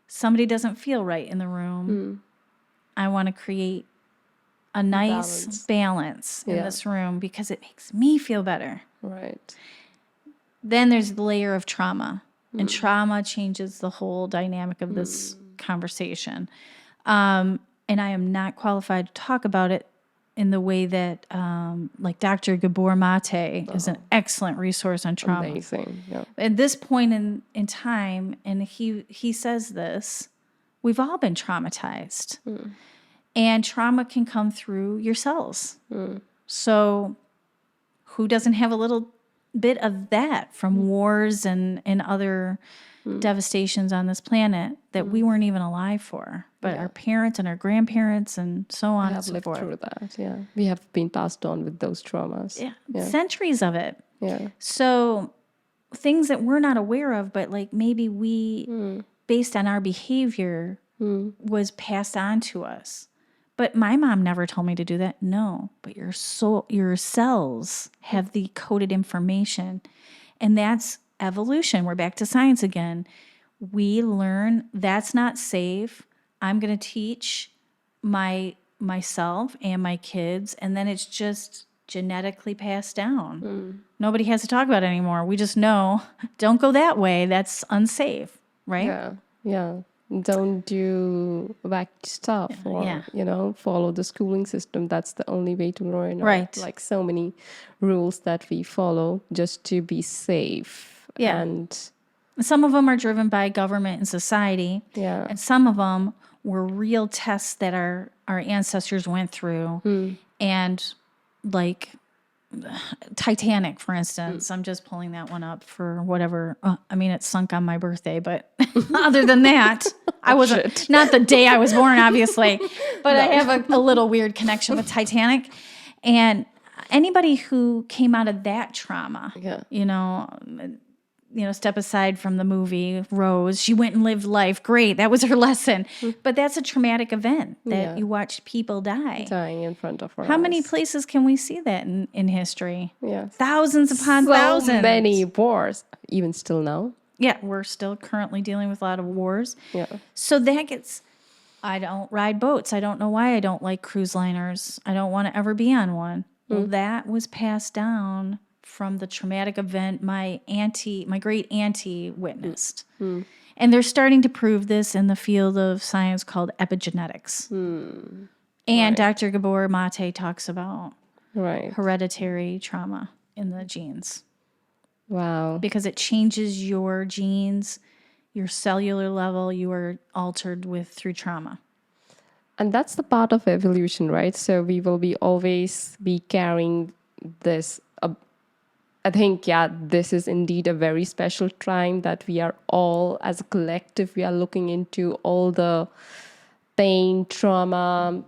Somebody doesn't feel right in the room. I want to create a nice balance in this room because it makes me feel better. Right. Then there's the layer of trauma, and trauma changes the whole dynamic of this conversation. And I am not qualified to talk about it in the way that, like Dr. Gabor Mate is an excellent resource on trauma. Amazing. Yeah. At this point in time, and he says this, we've all been traumatized. And trauma can come through your cells. So who doesn't have a little bit of that from wars and other devastations on this planet that we weren't even alive for, but our parents and our grandparents and so on and so Lived forth. through that. Yeah. We have been passed on with those traumas. Yeah. Centuries of it. Yeah. So things that we're not aware of, but like maybe we, based on our behavior, was passed on to us. But my mom never told me to do that. No, but your cells have the coded information, and that's evolution. We're back to science again. We learn that's not safe. I'm going to teach myself and my kids, and then it's just genetically passed down. Nobody has to talk about it anymore. We just know, don't go that way. That's unsafe, right? Yeah. Yeah. Don't do whack stuff or, follow the schooling system. That's the only way to learn. Right. Like so many rules that we follow just to be safe. Yeah. And some of them are driven by government and society. yeah. And some of them were real tests that our ancestors went through. And like Titanic, for instance, I'm just pulling that one up for whatever. It sunk on my birthday, but other than that, I wasn't, not the day I was born, obviously, but I have a little weird connection with Titanic. And anybody who came out of that trauma, step aside from the movie Rose, she went and lived life. Great. That was her lesson. But that's a traumatic event that you watched people die. Dying in front of her How many eyes. places can we see that in history? Yeah. Thousands upon thousands. So many wars, even still now. Yeah, we're still currently dealing with a lot of wars. Yeah. So that gets, I don't ride boats. I don't know why I don't like cruise liners. I don't want to ever be on one. Well, that was passed down from the traumatic event my great auntie witnessed. And they're starting to prove this in the field of science called epigenetics. And Dr. Gabor Mate talks about hereditary trauma in the genes. Wow. Because it changes your genes, your cellular level, you are altered through trauma. And that's the part of evolution, right? So we will always be carrying this. I think, this is indeed a very special time that we are all, as a collective, we are looking into all the pain, trauma,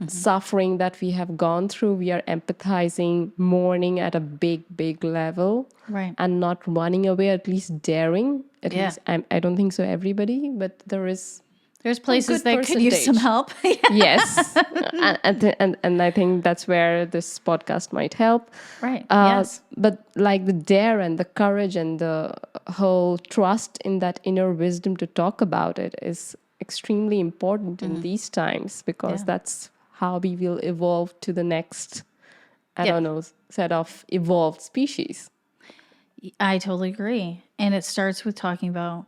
suffering that we have gone through. We are empathizing, mourning at a big, big level. Right. And not running away, at least daring. At least, I don't think so everybody, but there's places that could use some help. Yes. and I think that's where this podcast might help. Right. Yes. But like the dare and the courage and the whole trust in that inner wisdom to talk about it is extremely important in these times, because that's how we will evolve to the next, set of evolved species. I totally agree. And it starts with talking about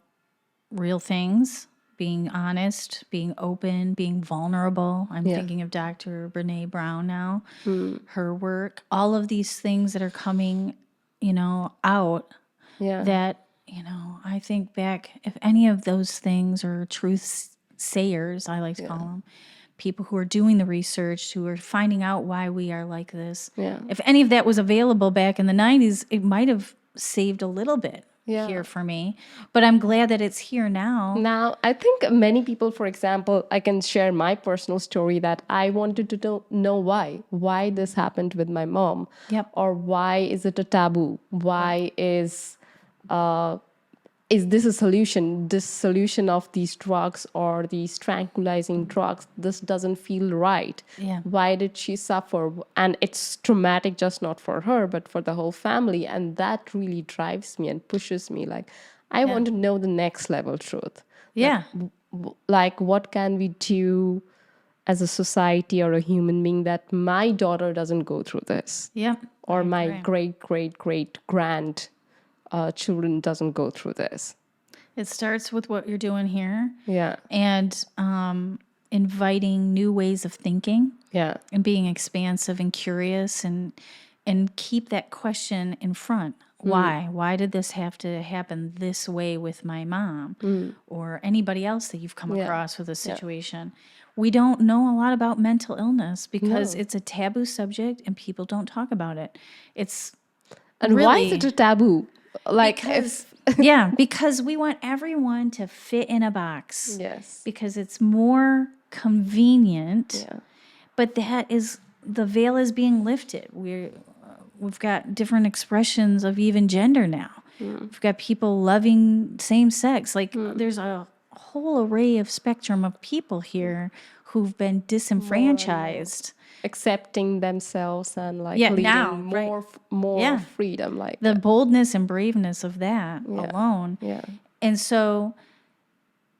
real things, being honest, being open, being vulnerable. I'm thinking of Dr. Brene Brown now, her work, all of these things that are coming, out that, I think back, if any of those things are truth sayers, I like to call them, people who are doing the research, who are finding out why we are like this. Yeah. If any of that was available back in the 90s, it might have saved a little bit Yeah. here for me. But I'm glad that it's here now. Now, I think many people, for example, I can share my personal story that I wanted to know why this happened with my mom. Yep. Or why is it a taboo? Why is this a solution? This solution of these drugs or these tranquilizing drugs, this doesn't feel right. Yeah. Why did she suffer? And it's traumatic, just not for her, but for the whole family. And that really drives me and pushes me. Like, I want to know the next level truth. Yeah. Like, what can we do as a society or a human being that my daughter doesn't go through this? Yep. Or my agree. great grand children doesn't go through this. It starts with what you're doing here. Yeah. And inviting new ways of thinking. Yeah. And being expansive and curious and keep that question in front. Why? Why did this have to happen this way with my mom or anybody else that you've come across with a situation? We don't know a lot about mental illness because it's a taboo subject and people don't talk about it. And why is it a taboo? Like, because we want everyone to fit in a box. Yes. Because it's more convenient. Yeah. But the veil is being lifted. We've got different expressions of even gender now. We've got people loving same sex. Like there's a whole array of spectrum of people here who've been disenfranchised. Accepting themselves and like leading now, more freedom. Like the boldness and braveness of that alone. Yeah. And so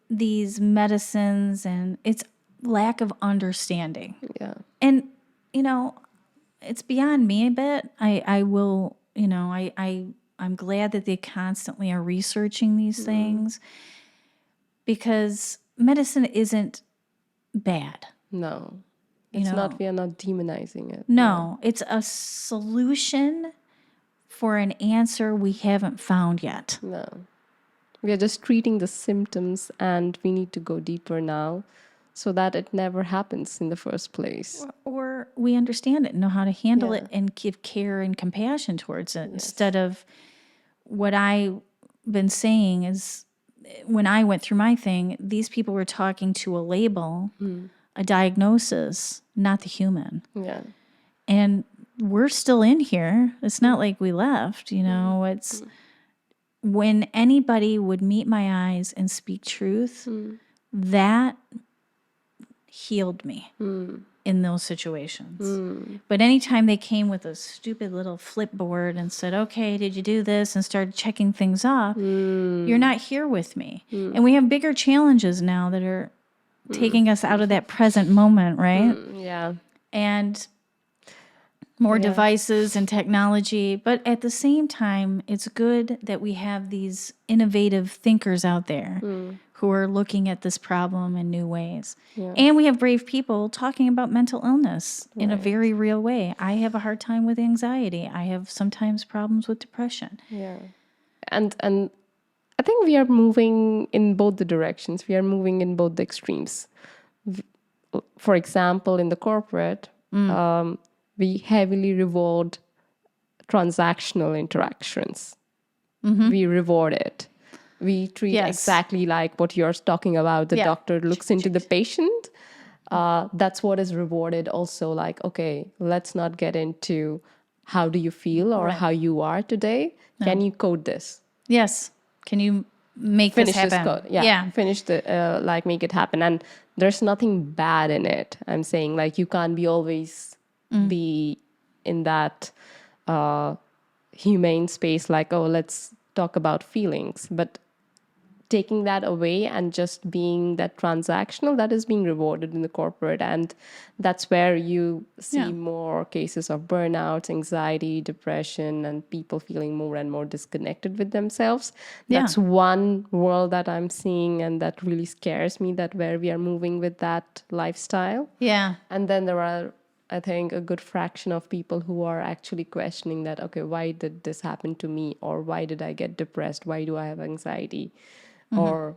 these medicines and it's lack of understanding. Yeah. And, it's beyond me a bit. I will, I'm glad that they constantly are researching these things because medicine isn't bad. No. It's not, we are not demonizing it. No, it's a solution for an answer we haven't found yet. No. We are just treating the symptoms and we need to go deeper now so that it never happens in the first place. Or we understand it and know how to handle it and give care and compassion towards it instead of what I've been saying is when I went through my thing, these people were talking to a label, a diagnosis, not the human. Yeah. And we're still in here. It's not like we left, it's when anybody would meet my eyes and speak truth, that healed me in those situations. But anytime they came with a stupid little flipboard and said, okay, did you do this? And started checking things off, you're not here with me. And we have bigger challenges now that are taking us out of that present moment, right? Yeah. And more devices and technology. But at the same time, it's good that we have these innovative thinkers out there who are looking at this problem in new ways. Yeah. And we have brave people talking about mental illness in a very real way. I have a hard time with anxiety. I have sometimes problems with depression. Yeah. And I think we are moving in both the directions. We are moving in both the extremes. For example, in the corporate, we heavily reward transactional interactions. We reward it. We treat exactly like what you're talking about. The doctor looks into the patient. That's what is rewarded also. Like, okay, let's not get into how do you feel or how you are today. No. Can you code this? Yes. Can you make finish this happen? Code? Yeah. Finish the, make it happen. And there's nothing bad in it. I'm saying like you can't be always be in that humane space like, oh, let's talk about feelings. But taking that away and just being that transactional, that is being rewarded in the corporate. And that's where you see more cases of burnouts, anxiety, depression, and people feeling more and more disconnected with themselves. That's one world that I'm seeing and that really scares me, that where we are moving with that lifestyle. Yeah. And then there are, I think, a good fraction of people who are actually questioning that, okay, why did this happen to me? Or why did I get depressed? Why do I have anxiety? Or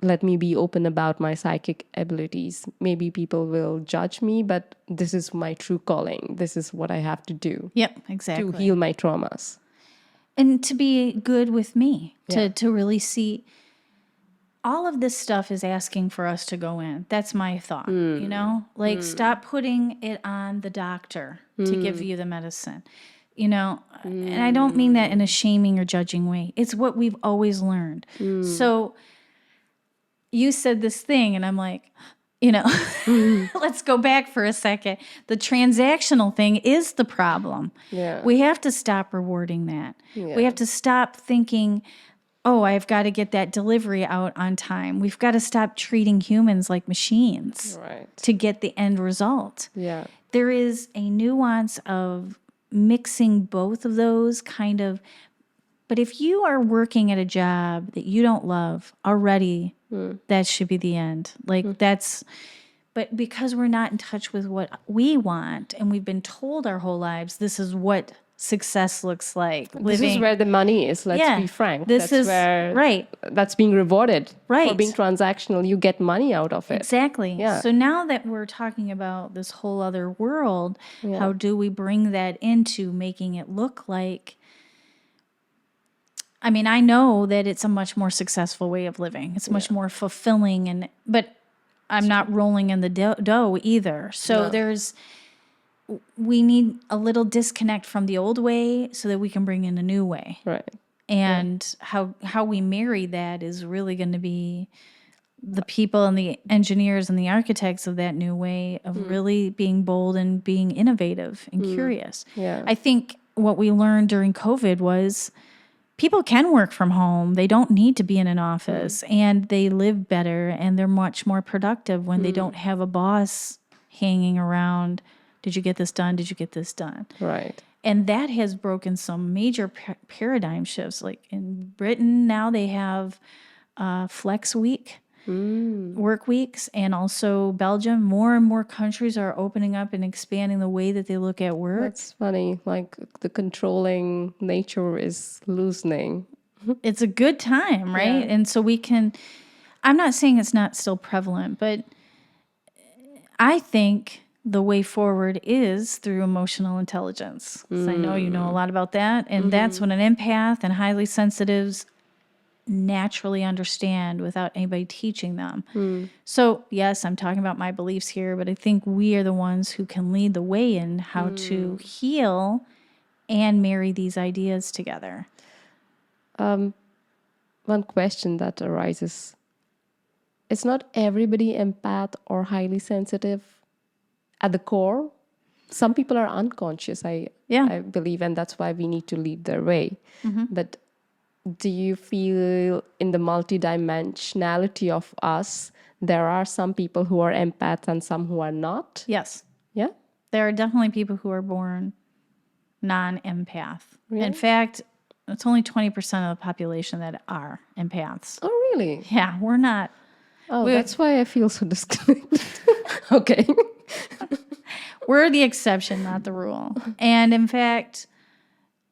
let me be open about my psychic abilities. Maybe people will judge me, but this is my true calling. This is what I have to do Yep, to exactly. heal my traumas. And to be good with me, Yeah. to really see all of this stuff is asking for us to go in. That's my thought, you know? Like, stop putting it on the doctor to give you the medicine, you know? And I don't mean that in a shaming or judging way. It's what we've always learned. So you said this thing, and I'm like, you know, let's go back for a second. The transactional thing is the problem. Yeah. We have to stop rewarding that. Yeah. We have to stop thinking, oh, I've got to get that delivery out on time. We've got to stop treating humans like machines Right. to get the end result. Yeah. There is a nuance of mixing both of those kind of. But if you are working at a job that you don't love already, that should be the end. Like that's, but because we're not in touch with what we want and we've been told our whole lives, this is what success looks like. This is where the money is. Let's be frank. That's where, right. That's being rewarded. For Right. being transactional, you get money out of it. Exactly. Yeah. So now that we're talking about this whole other world, how do we bring that into making it look like, I mean, I know that it's a much more successful way of living. It's much more fulfilling, but I'm not rolling in the dough either. So we need a little disconnect from the old way so that we can bring in a new way. Right. And how we marry that is really going to be the people and the engineers and the architects of that new way of really being bold and being innovative and curious. Yeah. I think what we learned during COVID was people can work from home. They don't need to be in an office, and they live better, and they're much more productive when they don't have a boss hanging around. Did you get this done? Did you get this done? Right. And that has broken some major paradigm shifts. Like in Britain, now they have flex week, work weeks, and also Belgium. More and more countries are opening up and expanding the way that they look at work. That's funny. Like the controlling nature is loosening. It's a good time, right? Yeah. And so we can, I'm not saying it's not still prevalent, but I think the way forward is through emotional intelligence. 'Cause I know you know a lot about that. And that's when an empath and highly sensitives naturally understand without anybody teaching them. So, yes, I'm talking about my beliefs here, but I think we are the ones who can lead the way in how to heal and marry these ideas together. One question that arises. It's not everybody empath or highly sensitive at the core. Some people are unconscious, I believe, and that's why we need to lead their way. But do you feel in the multidimensionality of us, there are some people who are empaths and some who are not? Yes. Yeah? There are definitely people who are born non-empath. Really? In fact, it's only 20% of the population that are empaths. Oh, really? Yeah, we're not. Oh, that's why I feel so disconnected. Okay. We're the exception, not the rule. And in fact,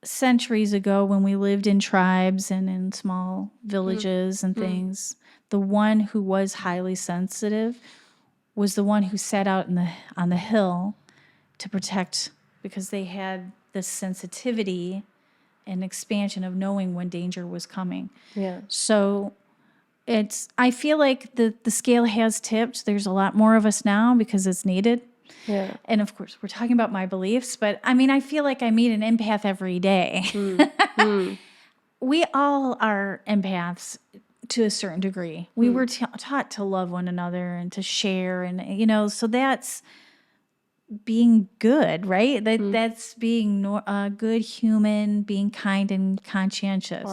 centuries ago when we lived in tribes and in small villages and things, the one who was highly sensitive was the one who sat out on the hill to protect, because they had this sensitivity and expansion of knowing when danger was coming. Yeah. So I feel like the scale has tipped. There's a lot more of us now because it's needed. Yeah. And of course, we're talking about my beliefs, but I mean, I feel like I meet an empath every day. We all are empaths to a certain degree. We were taught to love one another and to share, and so that's being good, right? That's being a good human, being kind and conscientious.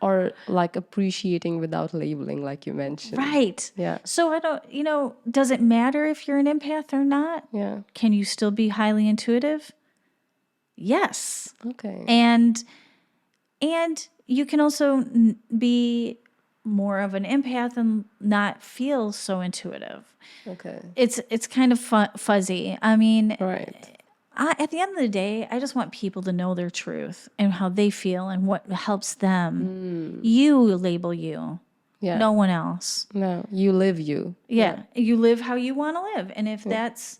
Or like appreciating without labeling, like you mentioned. Right. Yeah. So I don't, does it matter if you're an empath or not? Yeah. Can you still be highly intuitive? Yes. Okay. And you can also be more of an empath and not feel so intuitive. Okay. It's kind of fuzzy. I mean, Right. at the end of the day, I just want people to know their truth and how they feel and what helps them. You label you. Yeah. No one else. No, you live you. Yeah. You live how you want to live. And if that's,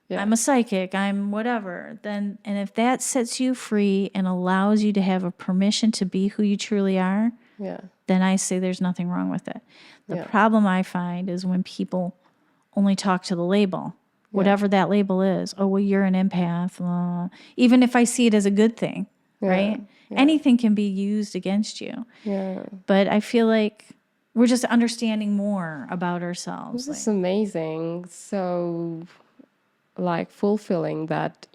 Yeah. I'm a psychic, I'm whatever, then, and if that sets you free and allows you to have a permission to be who you truly are, Yeah. then I say there's nothing wrong with it. The problem I find is when people only talk to the label, whatever that label is. Oh, well, you're an empath. Even if I see it as a good thing, right? Yeah. Anything can be used against you. Yeah. But I feel like we're just understanding more about ourselves. This is amazing. So, like, fulfilling that,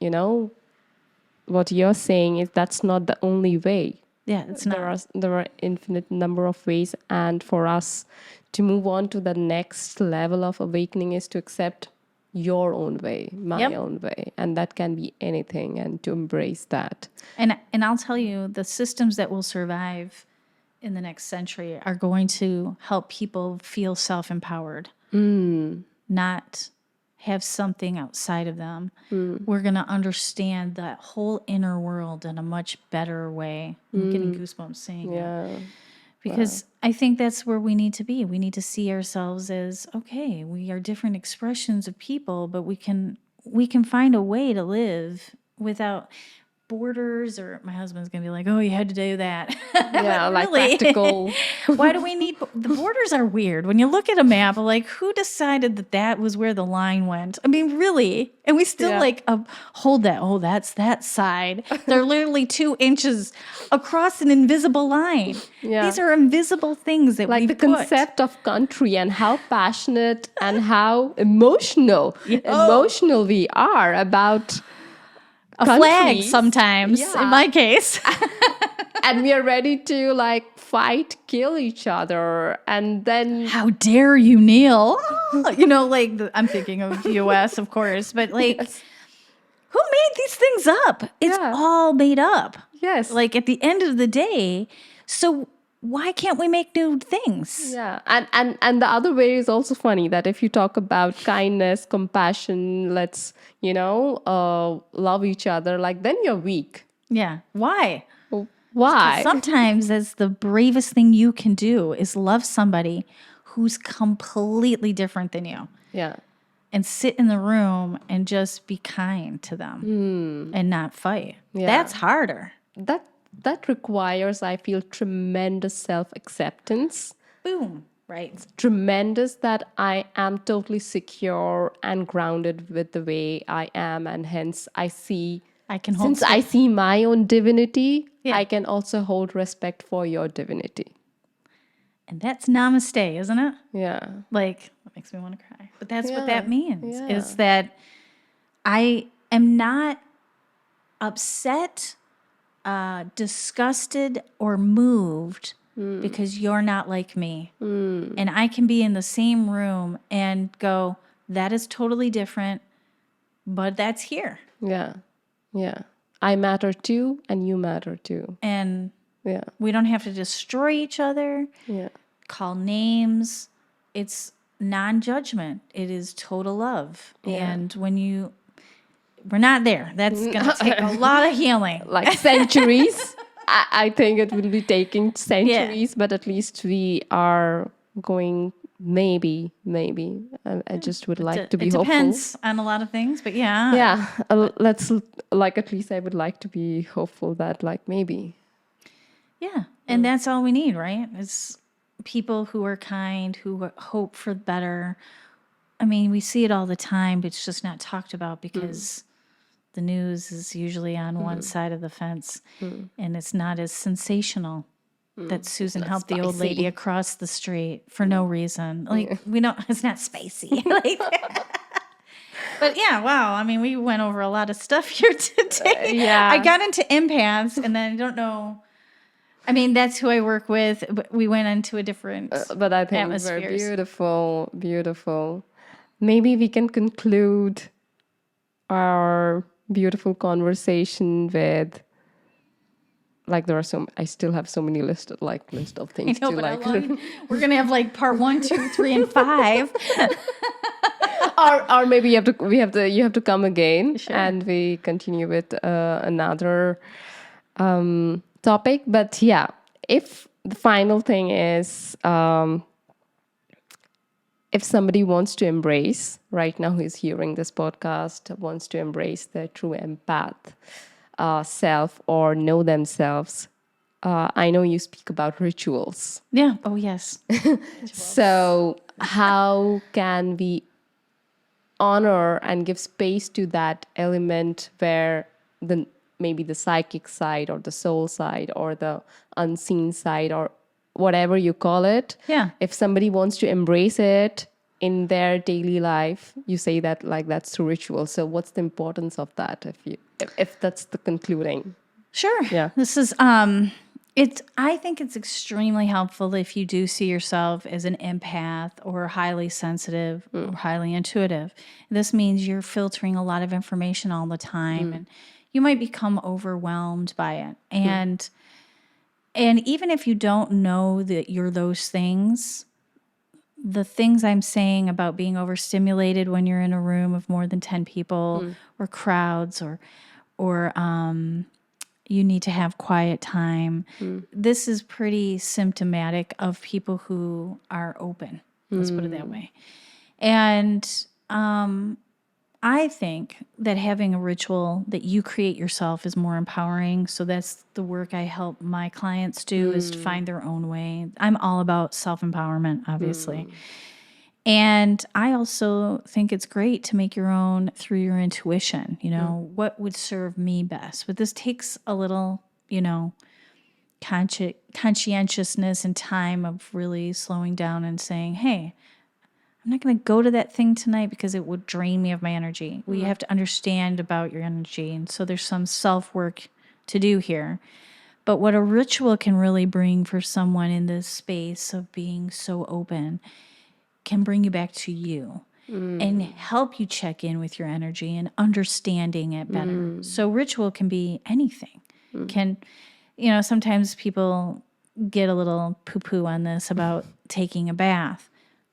what you're saying is that's not the only way. Yeah, it's not. There are infinite number of ways, and for us to move on to the next level of awakening is to accept your own way, my own way, and that can be anything, and to embrace that. And I'll tell you, the systems that will survive in the next century are going to help people feel self-empowered, not have something outside of them. We're going to understand that whole inner world in a much better way. I'm getting goosebumps saying that. Because I think that's where we need to be. We need to see ourselves as, okay, we are different expressions of people, but we can find a way to live without borders. Or my husband's going to be like, oh, you had to do that. Yeah, like practical. Why do we need the borders are weird. When you look at a map, like who decided that was where the line went? I mean, really? And we still hold that. Oh, that's that side. They're literally 2 inches across an invisible line. Yeah. These are invisible things that like the concept of country and how passionate and how emotional we are about a flag sometimes, in my case. And we are ready to like fight, kill each other, and then how dare you kneel? I'm thinking of U.S. of course, but like, who made these things up? It's all made up. Yes. Like at the end of the day, so why can't we make new things? Yeah, and the other way is also funny that if you talk about kindness, compassion, let's love each other, like then you're weak. Yeah. Why? Why? Sometimes that's the bravest thing you can do is love somebody who's completely different than you. Yeah. And sit in the room and just be kind to them and not fight. Yeah. That's harder. That requires, I feel, tremendous self-acceptance. Boom. Right. It's tremendous that I am totally secure and grounded with the way I am, and hence I see my own divinity, I can also hold respect for your divinity. And that's namaste, isn't it? Yeah. Like, that makes me want to cry. But that's what that means, is that I am not upset, disgusted, or moved because you're not like me. And I can be in the same room and go, that is totally different, but that's here. Yeah. Yeah. I matter too, and you matter too. And we don't have to destroy each other, call names. It's non-judgment. It is total love. Yeah. And when we're not there. That's going to take a lot of healing. Like centuries. I think it will be taking centuries, but at least we are going maybe. I just would like to be hopeful. It depends on a lot of things, but yeah. Yeah, at least I would like to be hopeful that maybe. Yeah, and that's all we need, right? It's people who are kind, who hope for better. I mean, we see it all the time, but it's just not talked about because the news is usually on one side of the fence, and it's not as sensational. That Susan helped the old lady across the street for no reason. Like, it's not spicy. But yeah, wow. I mean, we went over a lot of stuff here today. Yeah. I got into empaths, and then I don't know. I mean, that's who I work with. But we went into a different but I think atmospheres. We're beautiful. Maybe we can conclude our beautiful conversation with, I still have so many list of things to like. We're gonna have part 1, 2, 3, and 5. or maybe you have to come again, and we continue with another topic. But yeah, if the final thing is, if somebody wants to embrace, right now who's hearing this podcast, wants to embrace their true empath self or know themselves, I know you speak about rituals. Yeah. Oh, yes. So how can we honor and give space to that element where maybe the psychic side or the soul side or the unseen side or whatever you call it, Yeah. if somebody wants to embrace it in their daily life, you say that like that's through ritual. So what's the importance of that if that's the concluding? Sure. Yeah. This is I think it's extremely helpful if you do see yourself as an empath or highly sensitive or highly intuitive. This means you're filtering a lot of information all the time and you might become overwhelmed by it. And even if you don't know that you're those things, the things I'm saying about being overstimulated when you're in a room of more than 10 people or crowds or you need to have quiet time. This is pretty symptomatic of people who are open. Let's put it that way. And I think that having a ritual that you create yourself is more empowering. So that's the work I help my clients do is to find their own way. I'm all about self-empowerment, obviously. And I also think it's great to make your own through your intuition, what would serve me best. But this takes a little, conscientiousness and time of really slowing down and saying, hey, I'm not going to go to that thing tonight because it would drain me of my energy. Well, you have to understand about your energy. And so there's some self-work to do here. But what a ritual can really bring for someone in this space of being so open can bring you back to you and help you check in with your energy and understanding it better. So ritual can be anything. Sometimes people get a little poo-poo on this about taking a bath.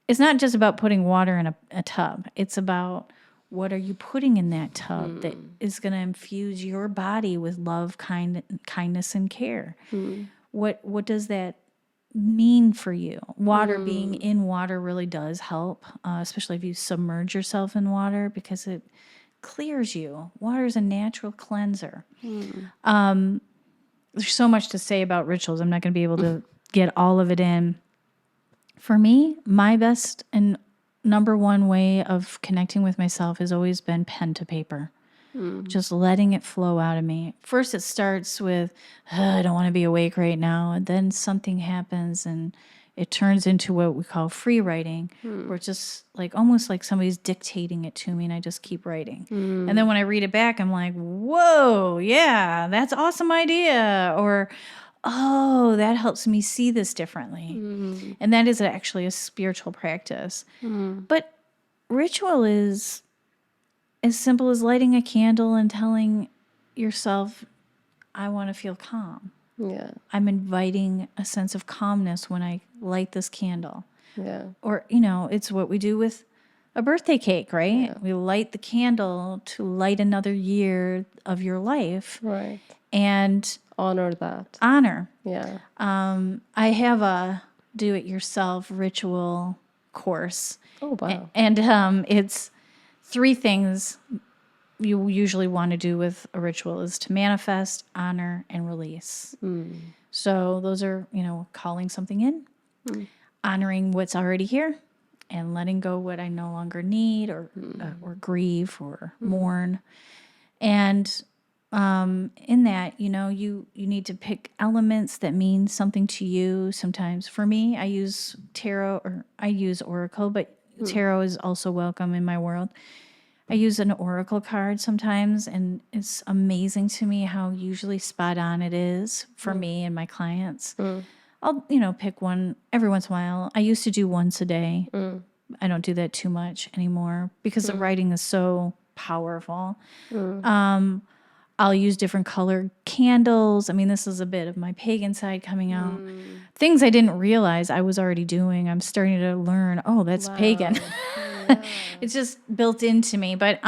It's not just about putting water in a tub. It's about what are you putting in that tub that is going to infuse your body with love, kindness, and care. What does that mean for you? Water, being in water really does help, especially if you submerge yourself in water because it clears you. Water is a natural cleanser. There's so much to say about rituals. I'm not going to be able to get all of it in. For me, my best and number one way of connecting with myself has always been pen to paper. Just letting it flow out of me. First, it starts with, I don't want to be awake right now. And then something happens and it turns into what we call free writing, where it's just almost like somebody's dictating it to me and I just keep writing. And then when I read it back, I'm like, whoa, yeah, that's an awesome idea. Or, oh, that helps me see this differently. And that is actually a spiritual practice. But ritual is as simple as lighting a candle and telling yourself, I want to feel calm. Yeah. I'm inviting a sense of calmness when I light this candle. Yeah. Or, it's what we do with a birthday cake, right? Yeah. We light the candle to light another year of your life. Right. And honor that. Honor. Yeah. I have a do-it-yourself ritual course. Oh, wow. And it's 3 things you usually want to do with a ritual is to manifest, honor, and release. So those are, calling something in, honoring what's already here, and letting go what I no longer need or grieve or mourn. And in that, you need to pick elements that mean something to you. Sometimes for me, I use tarot or I use oracle, but tarot is also welcome in my world. I use an oracle card sometimes, and it's amazing to me how usually spot on it is for me and my clients. I'll, pick one every once in a while. I used to do once a day. I don't do that too much anymore because the writing is so powerful. I'll use different colored candles. I mean, this is a bit of my pagan side coming out. Things I didn't realize I was already doing. I'm starting to learn, oh, that's pagan. Yeah. It's just built into me. But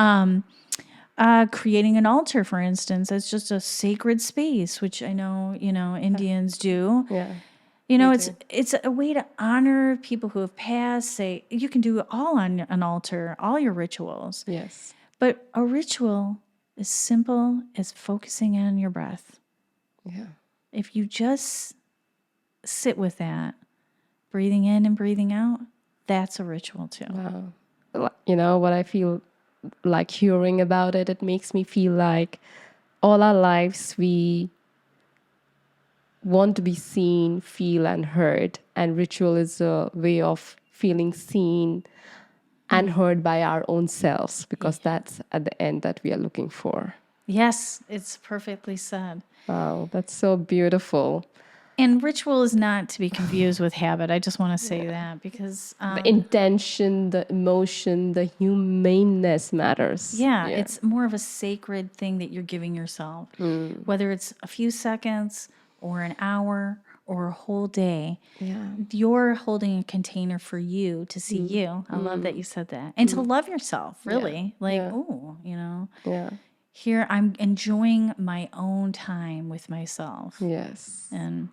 creating an altar, for instance, that's just a sacred space, which I know, Indians do. Yeah. You know, Me it's a way to honor people who have passed. Say you can do it all on an altar, all your rituals. Yes. But a ritual is simple as focusing on your breath. Yeah. If you just sit with that, breathing in and breathing out, that's a ritual too. Wow. You know what I feel like hearing about it? It makes me feel like all our lives we want to be seen, feel, and heard. And ritual is a way of feeling seen and heard by our own selves, because that's at the end that we are looking for. Yes, it's perfectly said. Wow, that's so beautiful. And ritual is not to be confused with habit. I just want to say that because, The intention, the emotion, the humaneness matters. yeah, it's more of a sacred thing that you're giving yourself. Whether it's a few seconds or an hour or a whole day, Yeah. you're holding a container for you to see you. I love that you said that. And to love yourself, really. Like, Yeah. oh, you know, Yeah. here I'm enjoying my own time with myself. Yes. And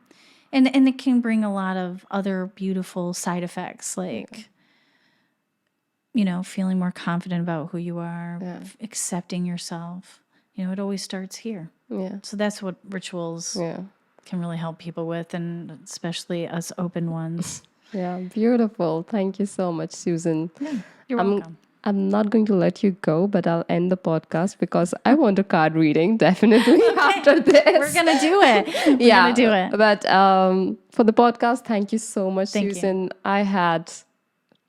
it can bring a lot of other beautiful side effects, like you know, feeling more confident about who you are, accepting yourself. You know, it always starts here. Yeah. So that's what rituals can really help people with, and especially us open ones. Yeah. Beautiful. Thank you so much, Susan. You're welcome. I'm not going to let you go, but I'll end the podcast because I want a card reading definitely after this. We're gonna do it. We're gonna do it. But for the podcast, thank you so much, Thank you. Susan. I had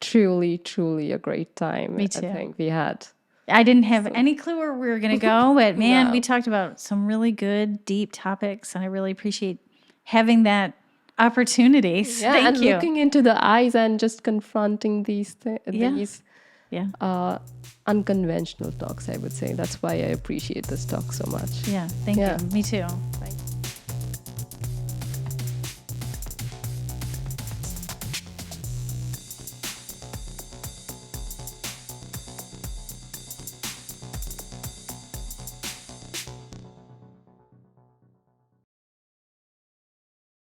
truly, truly a great time. Me too. I think we had. I didn't have any clue where we were gonna go, but man, No. we talked about some really good, deep topics, and I really appreciate having that opportunity. So Yeah, and thank you. looking into the eyes and just confronting these these Yeah. unconventional talks, I would say. That's why I appreciate this talk so much. Yeah. Thank you. Me too.